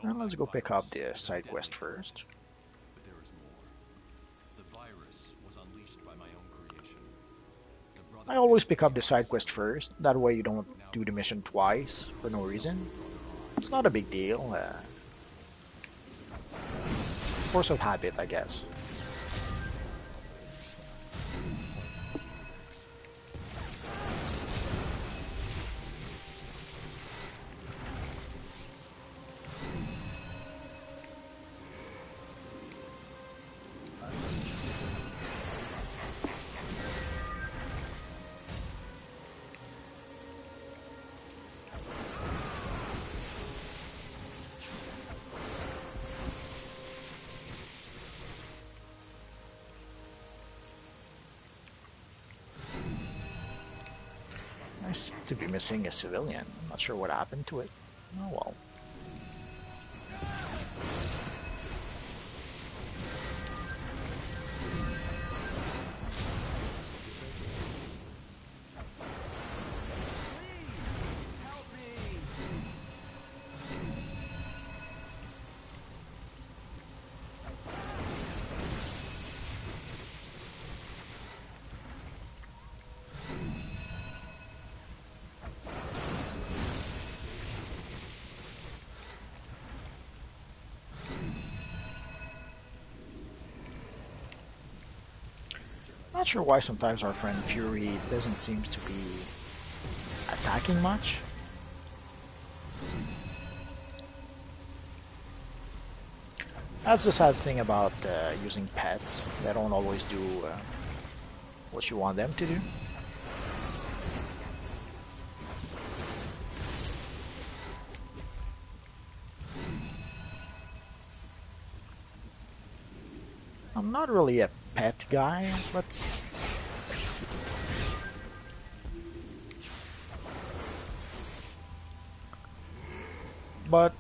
And let's go pick up the side quest first. But there is more. The virus was unleashed by my own creation. I always pick up the side quest first, that way you don't do the mission twice for no reason. It's not a big deal. Force of habit, I guess. seem to be missing a civilian. I'm not sure what happened to it. Oh well. Not sure why sometimes our friend Fury doesn't seem to be attacking much. That's the sad thing about using pets. They don't always do what you want them to do. I'm not really a pet guy, but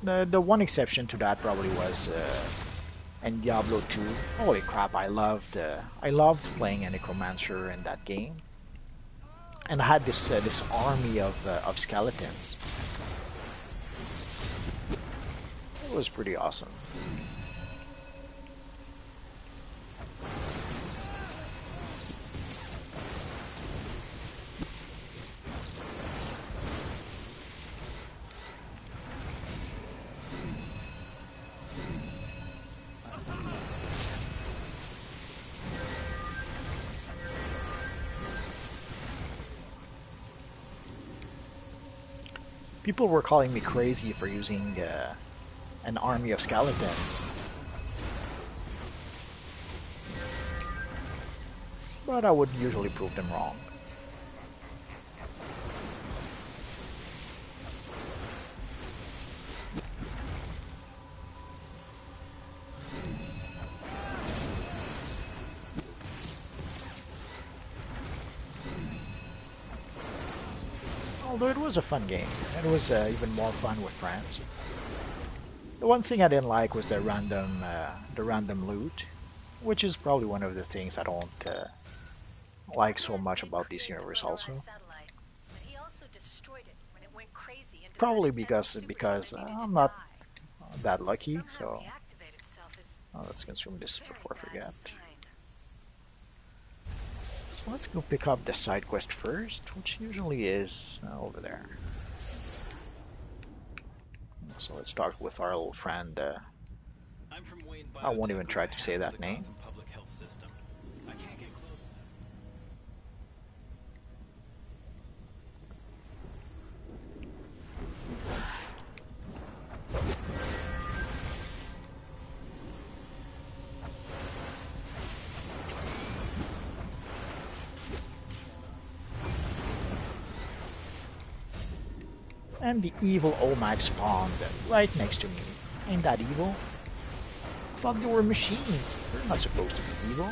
the one exception to that probably was in Diablo 2. Holy crap! I loved playing a necromancer in that game, and I had this army of skeletons. It was pretty awesome. People were calling me crazy for using an army of skeletons. But I would usually prove them wrong. Although it was a fun game, it was even more fun with friends. The one thing I didn't like was the random loot, which is probably one of the things I don't like so much about this universe also. Probably because I'm not that lucky, so let's consume this before I forget. So let's go pick up the side quest first, which usually is over there. So let's start with our little friend. I won't even try to say that name. And the evil OMAG spawned right next to me. Ain't that evil? I thought they were machines. They're not supposed to be evil.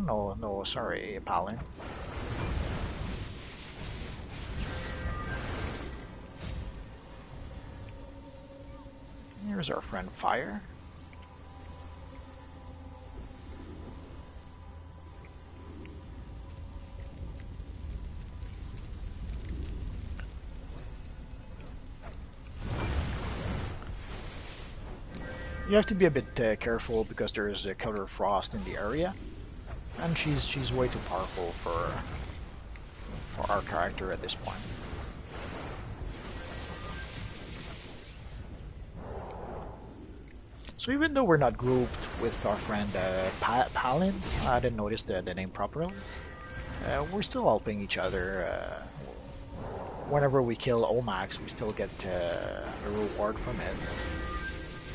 No, sorry, Palin. Here's our friend Fire. You have to be a bit careful because there is a Killer Frost in the area, and she's way too powerful for our character at this point. So even though we're not grouped with our friend Palin, I didn't notice the name properly. We're still helping each other. Whenever we kill Omax, we still get a reward from it.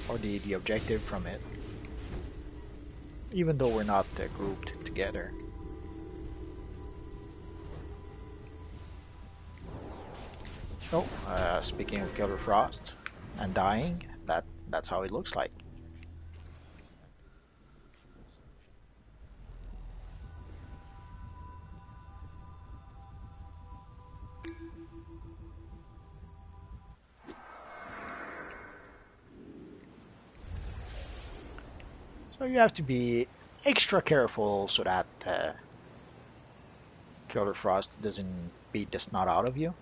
Or the objective from it, even though we're not grouped together. Oh, speaking of Killer Frost and dying, that's how it looks like. So you have to be extra careful so that Killer Frost doesn't beat the snot out of you.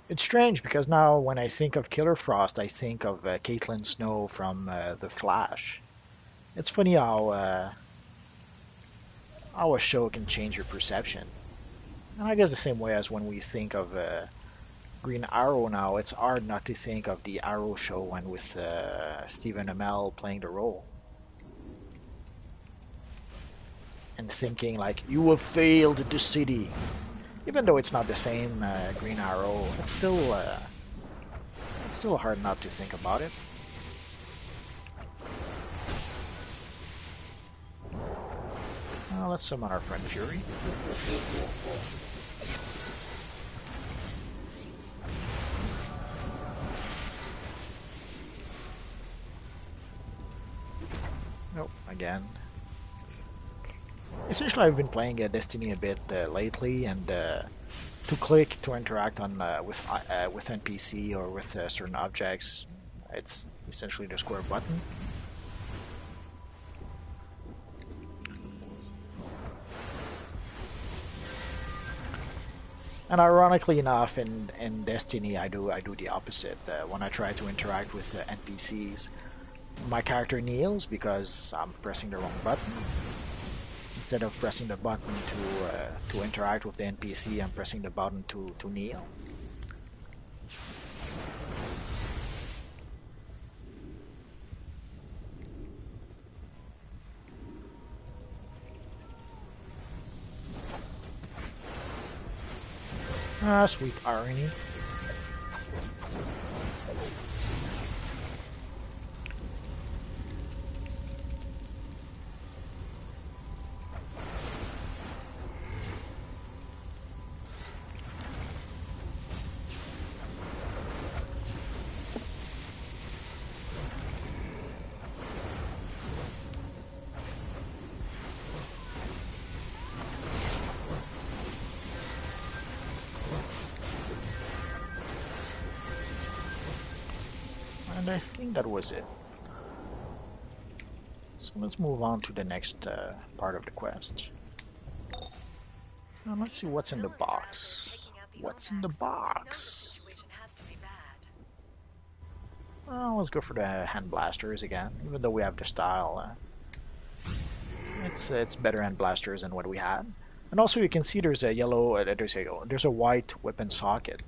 It's strange because now when I think of Killer Frost, I think of Caitlin Snow from The Flash. It's funny how a show can change your perception. And I guess the same way as when we think of Green Arrow now, it's hard not to think of the Arrow show one with Stephen Amell playing the role. And thinking like, you have failed the city. Even though it's not the same Green Arrow, it's still hard not to think about it. Let's summon our friend Fury. Nope, again. Essentially, I've been playing Destiny a bit lately, and to click to interact on with NPC or with certain objects, it's essentially the square button. And ironically enough, in Destiny, I do the opposite. When I try to interact with NPCs, my character kneels because I'm pressing the wrong button. Instead of pressing the button to interact with the NPC, I'm pressing the button to kneel. Ah, sweet irony. And I think that was it. So let's move on to the next part of the quest. Now let's see what's in the box. What's in the box? Well, let's go for the hand blasters again. Even though we have the style, it's better hand blasters than what we had. And also you can see there's a yellow, there's a white weapon socket.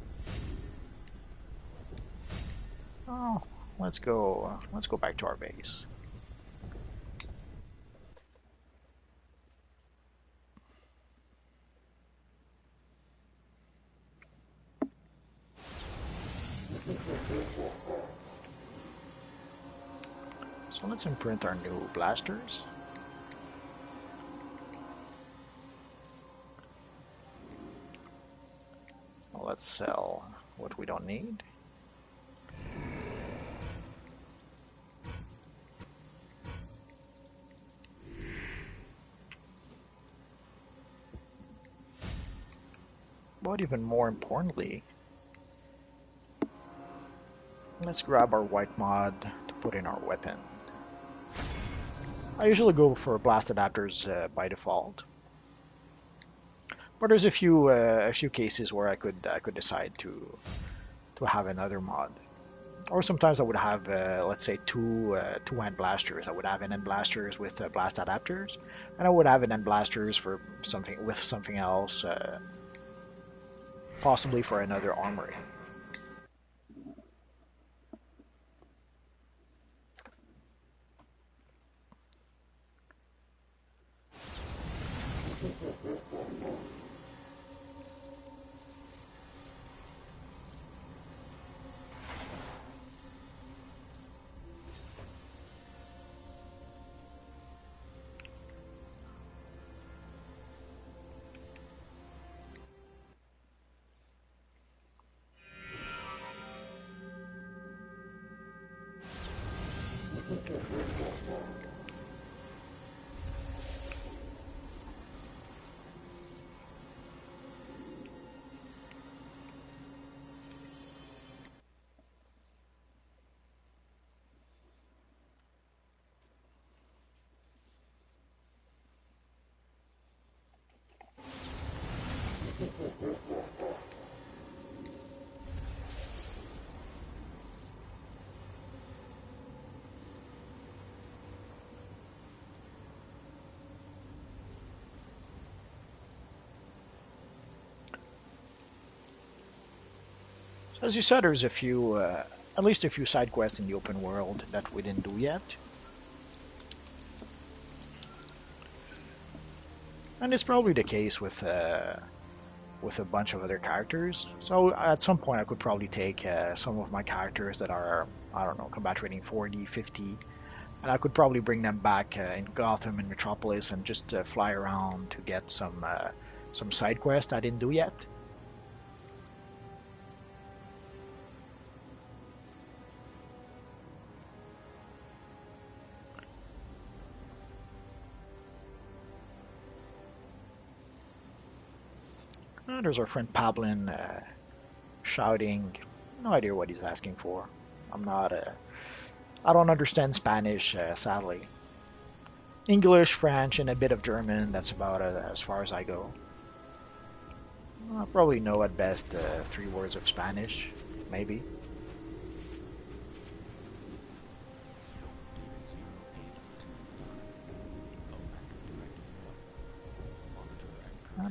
Oh, let's go back to our base. So let's imprint our new blasters. Well, let's sell what we don't need. But even more importantly, let's grab our white mod to put in our weapon. I usually go for blast adapters by default, but there's a few cases where I could decide to have another mod. Or sometimes I would have, let's say, two hand blasters. I would have an end blasters with blast adapters, and I would have an end blasters for something else, possibly for another armory. As you said, there's a few, at least a few side quests in the open world that we didn't do yet. And it's probably the case with a bunch of other characters. So at some point I could probably take some of my characters that are, I don't know, combat rating 40, 50, and I could probably bring them back in Gotham and Metropolis and just fly around to get some side quests I didn't do yet. There's our friend Pablin shouting. No idea what he's asking for. I'm not. I don't understand Spanish, sadly. English, French, and a bit of German. That's about as far as I go. I probably know at best 3 words of Spanish, maybe.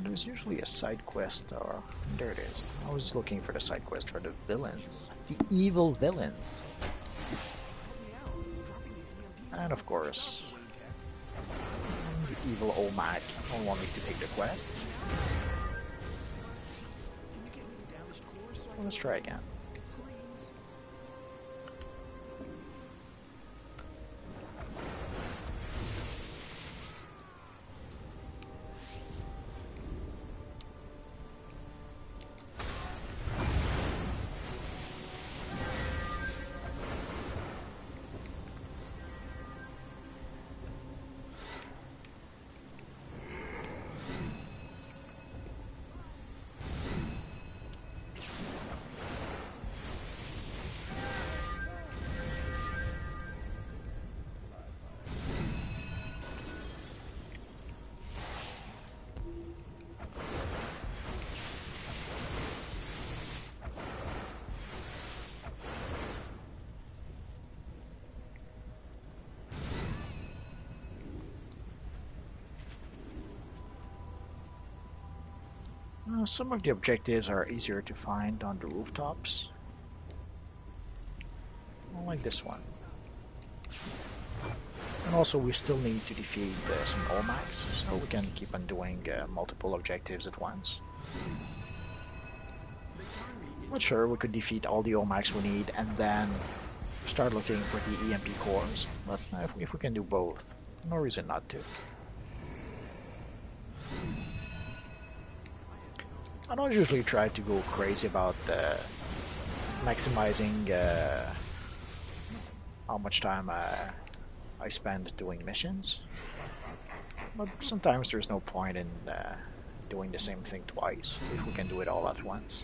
There's usually a side quest, or there it is. I was looking for the side quest for the villains, the evil villains, and of course, the evil Olmec don't want me to take the quest. Well, let's try again. Some of the objectives are easier to find on the rooftops. Like this one. And also we still need to defeat some Olmecs, so we can keep on doing multiple objectives at once. But sure, we could defeat all the Olmecs we need and then start looking for the EMP cores. But if we can do both, no reason not to. I don't usually try to go crazy about maximizing how much time I spend doing missions, but sometimes there's no point in doing the same thing twice if we can do it all at once.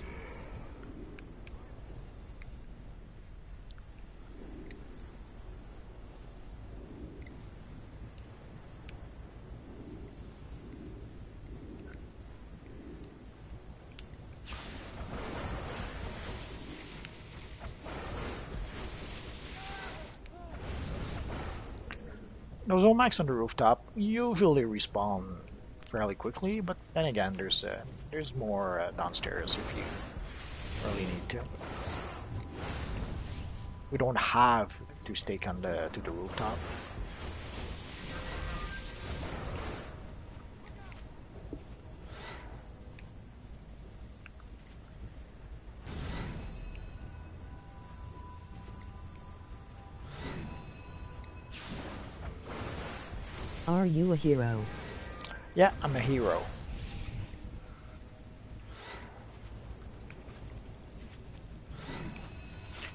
Those Olmecs on the rooftop usually respawn fairly quickly, but then again, there's more downstairs if you really need to. We don't have to stake on to the rooftop. Are you a hero? Yeah, I'm a hero.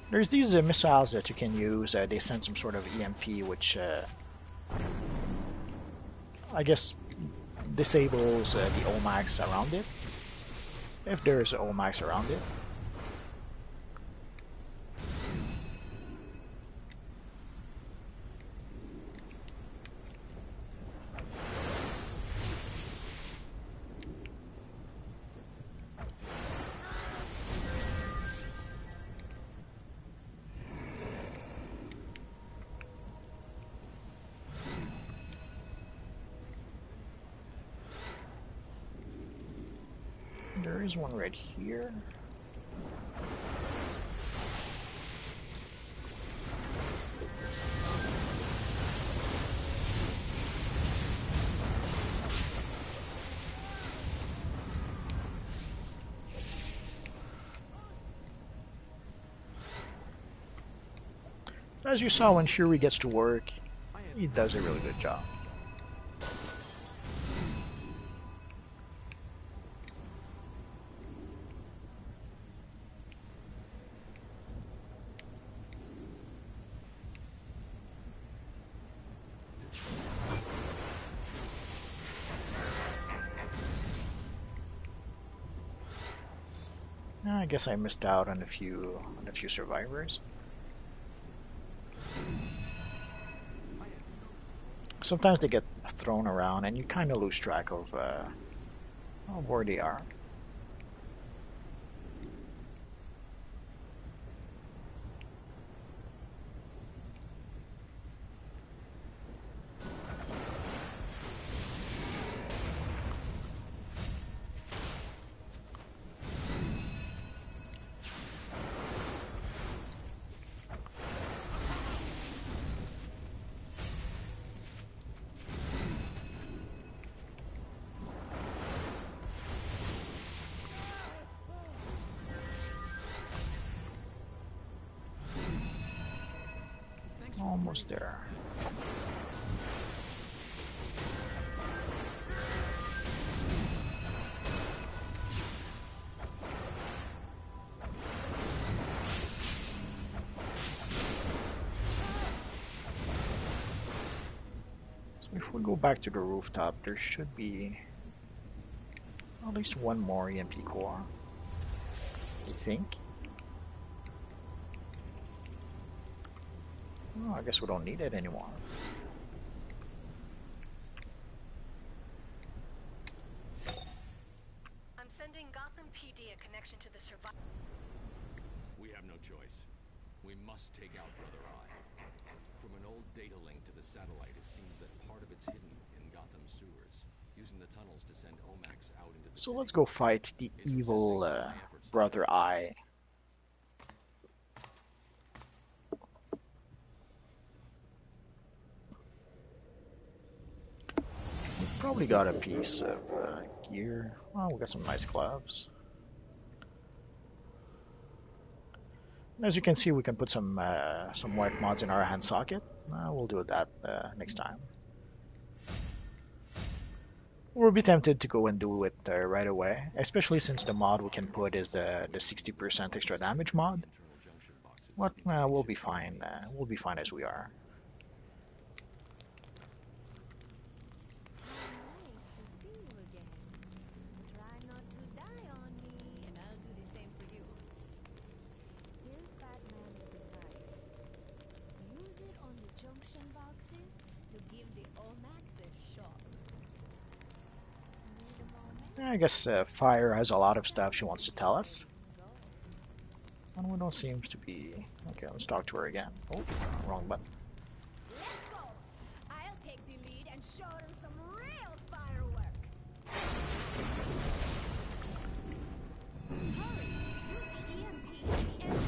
There's these missiles that you can use. They send some sort of EMP, which I guess disables the Olmecs around it, if there's Olmecs around it. There is one right here. As you saw when Shuri gets to work, he does a really good job. I guess I missed out on a few survivors. Sometimes they get thrown around and you kind of lose track of where they are. Almost there. So if we go back to the rooftop, there should be at least one more EMP core, I think. Oh, I guess we don't need it anymore. I'm sending Gotham PD a connection to the survivor. We have no choice. We must take out Brother Eye. From an old data link to the satellite, it seems that part of it's hidden in Gotham sewers, using the tunnels to send Omax out into the So city. let's go fight the evil Brother Eye. We probably got a piece of gear. Oh, we got some nice gloves. And as you can see, we can put some white mods in our hand socket. We'll do that next time. We'll be tempted to go and do it right away, especially since the mod we can put is the 60% extra damage mod. But we'll be fine. We'll be fine as we are. Nice to see you again. Try not to die on me, and I'll do the same for you. Here's Batman's device. Use it on the junction boxes to give the Omax a shock. Need a moment? I guess Fire has a lot of stuff she wants to tell us. And we don't seem to be... Okay, let's talk to her again. Oh, wrong button. Let's go! I'll take the lead and show them some real fireworks! Hurry! Use the EMP and...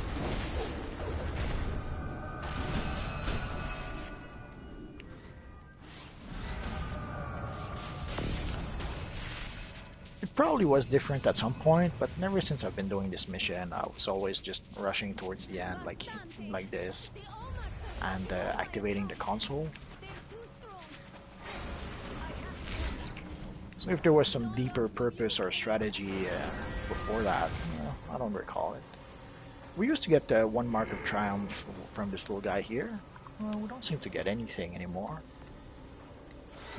It probably was different at some point, but ever since I've been doing this mission, I was always just rushing towards the end like this, and activating the console. So if there was some deeper purpose or strategy before that, I don't recall it. We used to get one mark of triumph from this little guy here. Well, we don't seem to get anything anymore.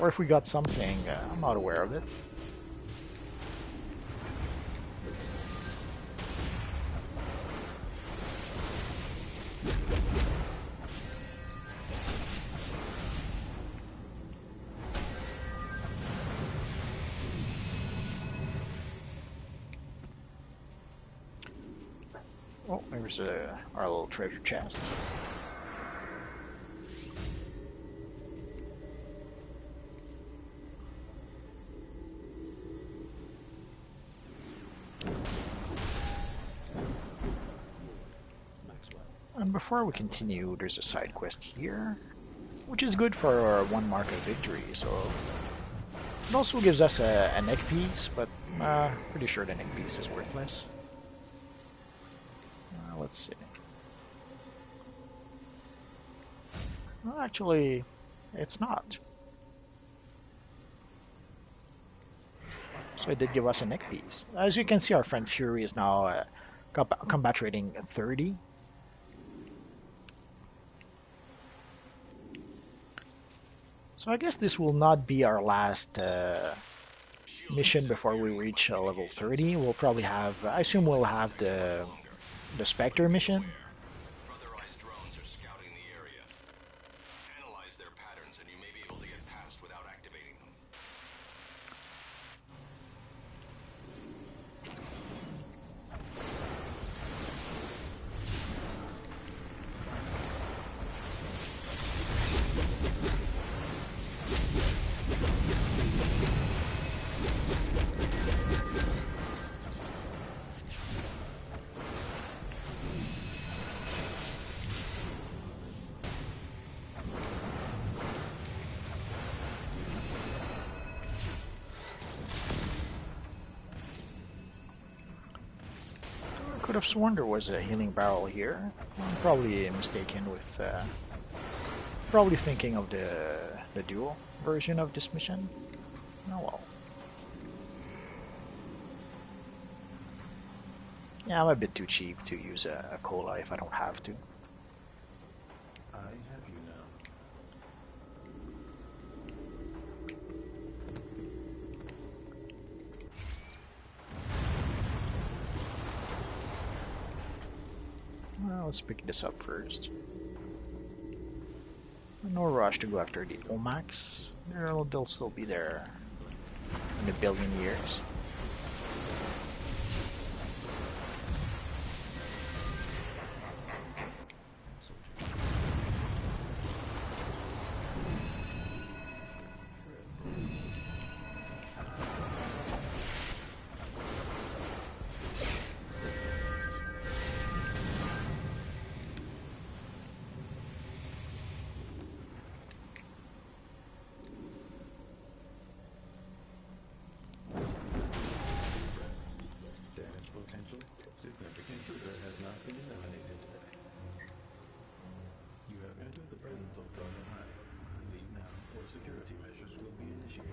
Or if we got something, I'm not aware of it. Oh, there's our little treasure chest. And before we continue, there's a side quest here, which is good for our one mark of victory, so it also gives us a neck piece, but pretty sure the neck piece is worthless. Let's see. Well, actually, it's not. So it did give us a nick piece. As you can see, our friend Fury is now combat rating 30. So I guess this will not be our last mission before we reach level 30. We'll probably have, I assume we'll have the Spectre mission. Brother Eye's drones are scouting the area. Analyze their patterns and you may be able to get past without activating them. Could have sworn there was a healing barrel here. I'm probably mistaken with, probably thinking of the dual version of this mission. Oh well. Yeah, I'm a bit too cheap to use a cola if I don't have to. I have you now. Well, let's pick this up first. No rush to go after the Omax. They'll still be there in a billion years. Damage potential significant threat has not been eliminated. You have entered the presence of Brother Eye. Leave now, or security measures will be initiated.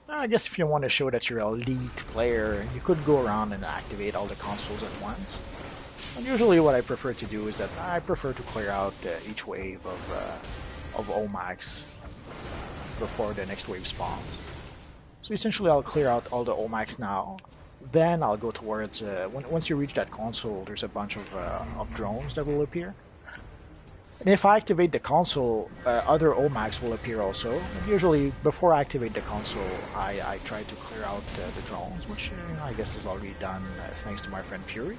I guess if you want to show that you're a elite player, you could go around and activate all the consoles at once. And usually what I prefer to do is that I prefer to clear out each wave of Omax before the next wave spawns. So essentially I'll clear out all the Omax now, then I'll go towards, once you reach that console, there's a bunch of drones that will appear. And if I activate the console, other Omax will appear also. And usually, before I activate the console, I try to clear out the drones, which I guess is already done thanks to my friend Fury.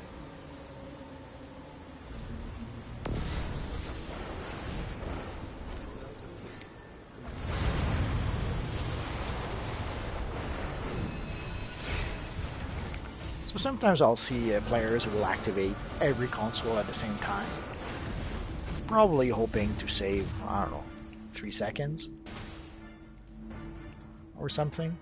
So sometimes I'll see players who will activate every console at the same time. Probably hoping to save, I don't know, 3 seconds or something.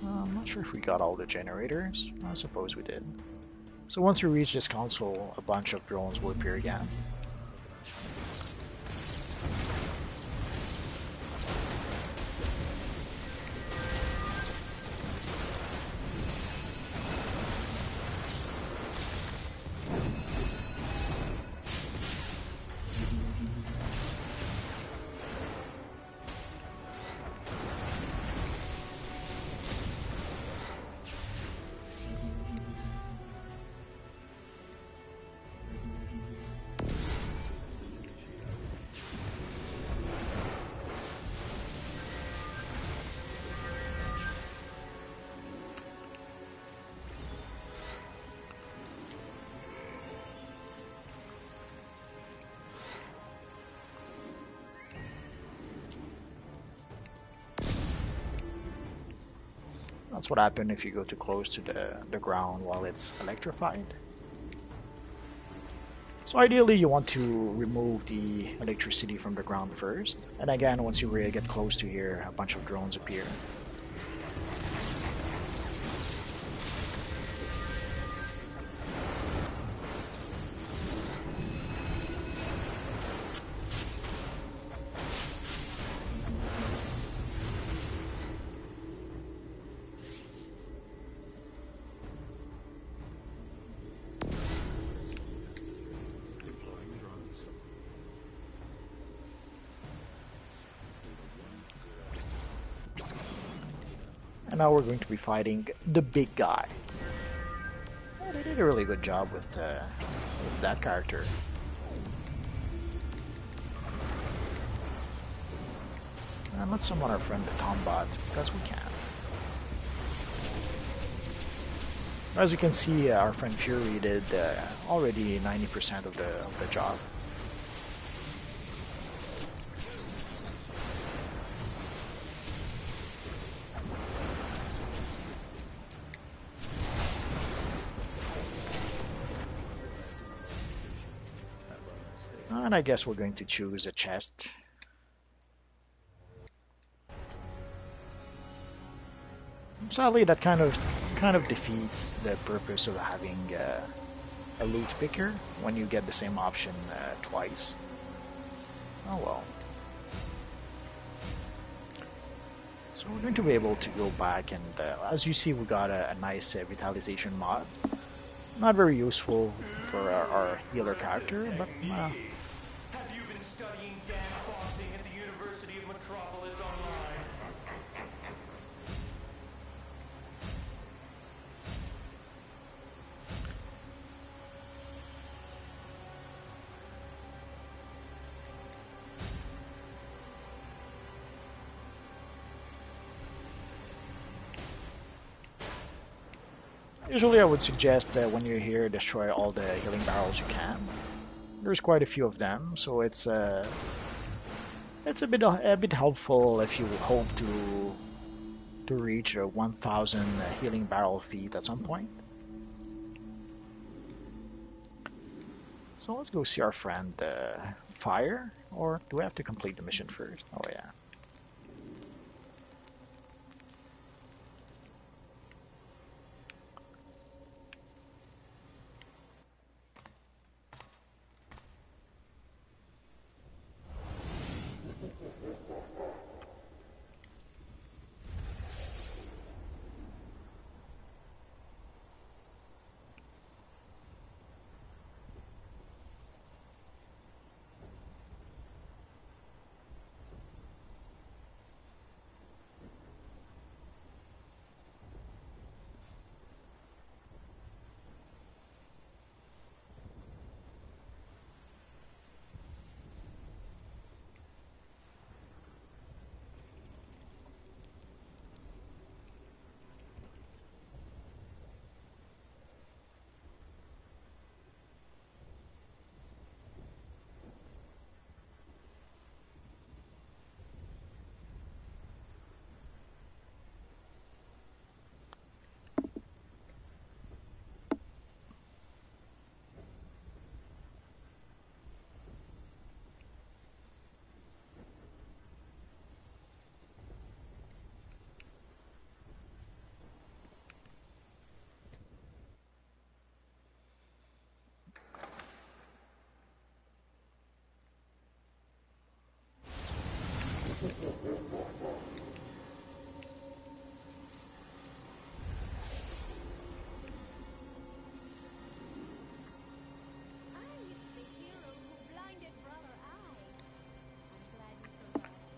I'm not sure if we got all the generators. I suppose we did. So once we reach this console, a bunch of drones will appear again. That's what happens if you go too close to the ground while it's electrified. So ideally you want to remove the electricity from the ground first. And again, once you really get close to here, a bunch of drones appear. And now we're going to be fighting the big guy. Oh, they did a really good job with that character. And let's summon our friend the Tombot, because we can. As you can see, our friend Fury did already 90% of the job. And I guess we're going to choose a chest. Sadly, that kind of defeats the purpose of having a loot picker when you get the same option twice. Oh well. So we're going to be able to go back and, as you see, we got a nice vitalization mod. Not very useful for our healer character, but Have you been studying gas bonding at the University of Metropolis Online? usually I would suggest that when you're here, destroy all the healing barrels you can. There's quite a few of them, so it's a bit helpful if you hope to reach a 1,000 healing barrel feat at some point. So let's go see our friend Fire, or do we have to complete the mission first? Oh yeah.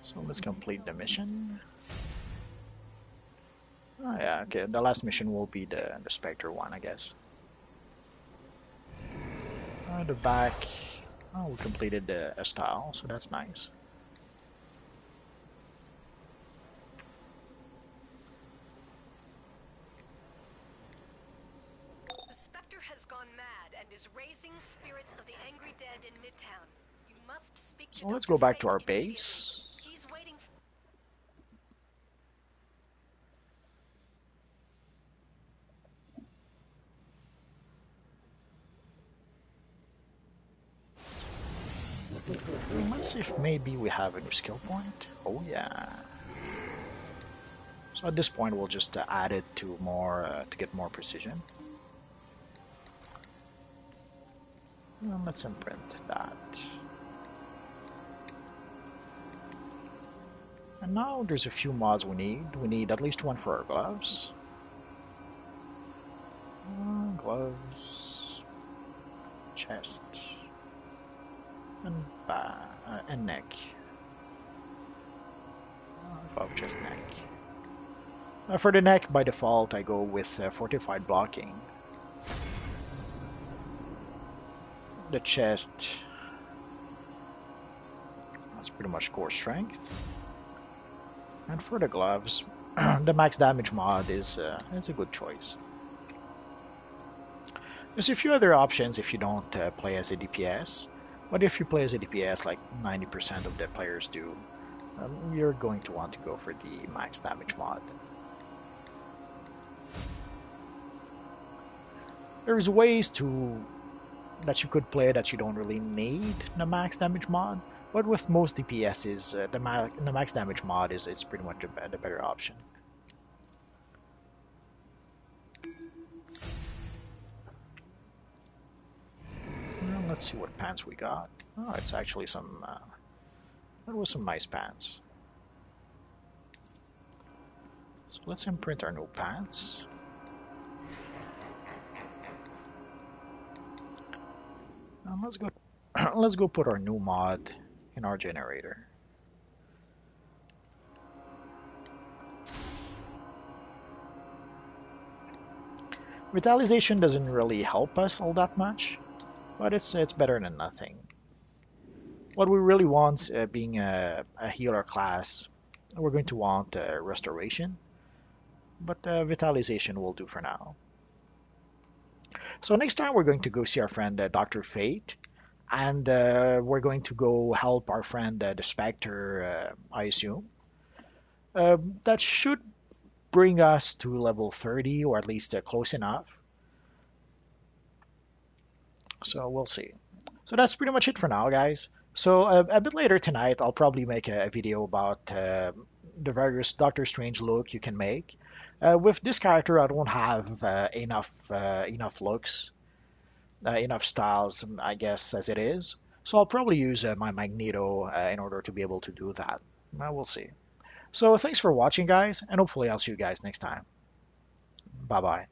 So let's complete the mission. Oh yeah, okay. The last mission will be the Spectre one, I guess. The back. Oh, we completed the style, so that's nice. The Spectre has gone mad and is raising spirits of the angry dead in Midtown. You must speak to So let's Dr. go back to Fate our immediately. base. He's waiting. Let's see if maybe we have a new skill point. Oh yeah. So at this point we'll just add it to more to get more precision. Let's imprint that. And now there's a few mods we need. We need at least one for our gloves. Gloves, chest, and neck. Above chest, neck. For the neck, by default, I go with fortified blocking. The chest, that's pretty much core strength. And for the gloves, the max damage mod is a good choice. There's a few other options if you don't play as a DPS, but if you play as a DPS like 90% of the players do, you're going to want to go for the max damage mod. There's ways that you could play that you don't really need the max damage mod, but with most DPSs, the max damage mod is pretty much the better option. Well, let's see what pants we got. Oh, it's actually some. That was some nice pants. So let's imprint our new pants. Let's go. Let's go put our new mod in our generator. Vitalization doesn't really help us all that much, but it's better than nothing. What we really want, being a healer class, we're going to want restoration, but vitalization will do for now. So next time we're going to go see our friend Dr. Fate, and we're going to go help our friend the Spectre, I assume. That should bring us to level 30, or at least close enough. So we'll see. So that's pretty much it for now, guys. So a bit later tonight, I'll probably make a video about the various Doctor Strange look you can make. With this character, I don't have enough looks, enough styles, I guess, as it is. So I'll probably use my Magneto in order to be able to do that. We'll see. So thanks for watching, guys, and hopefully I'll see you guys next time. Bye bye.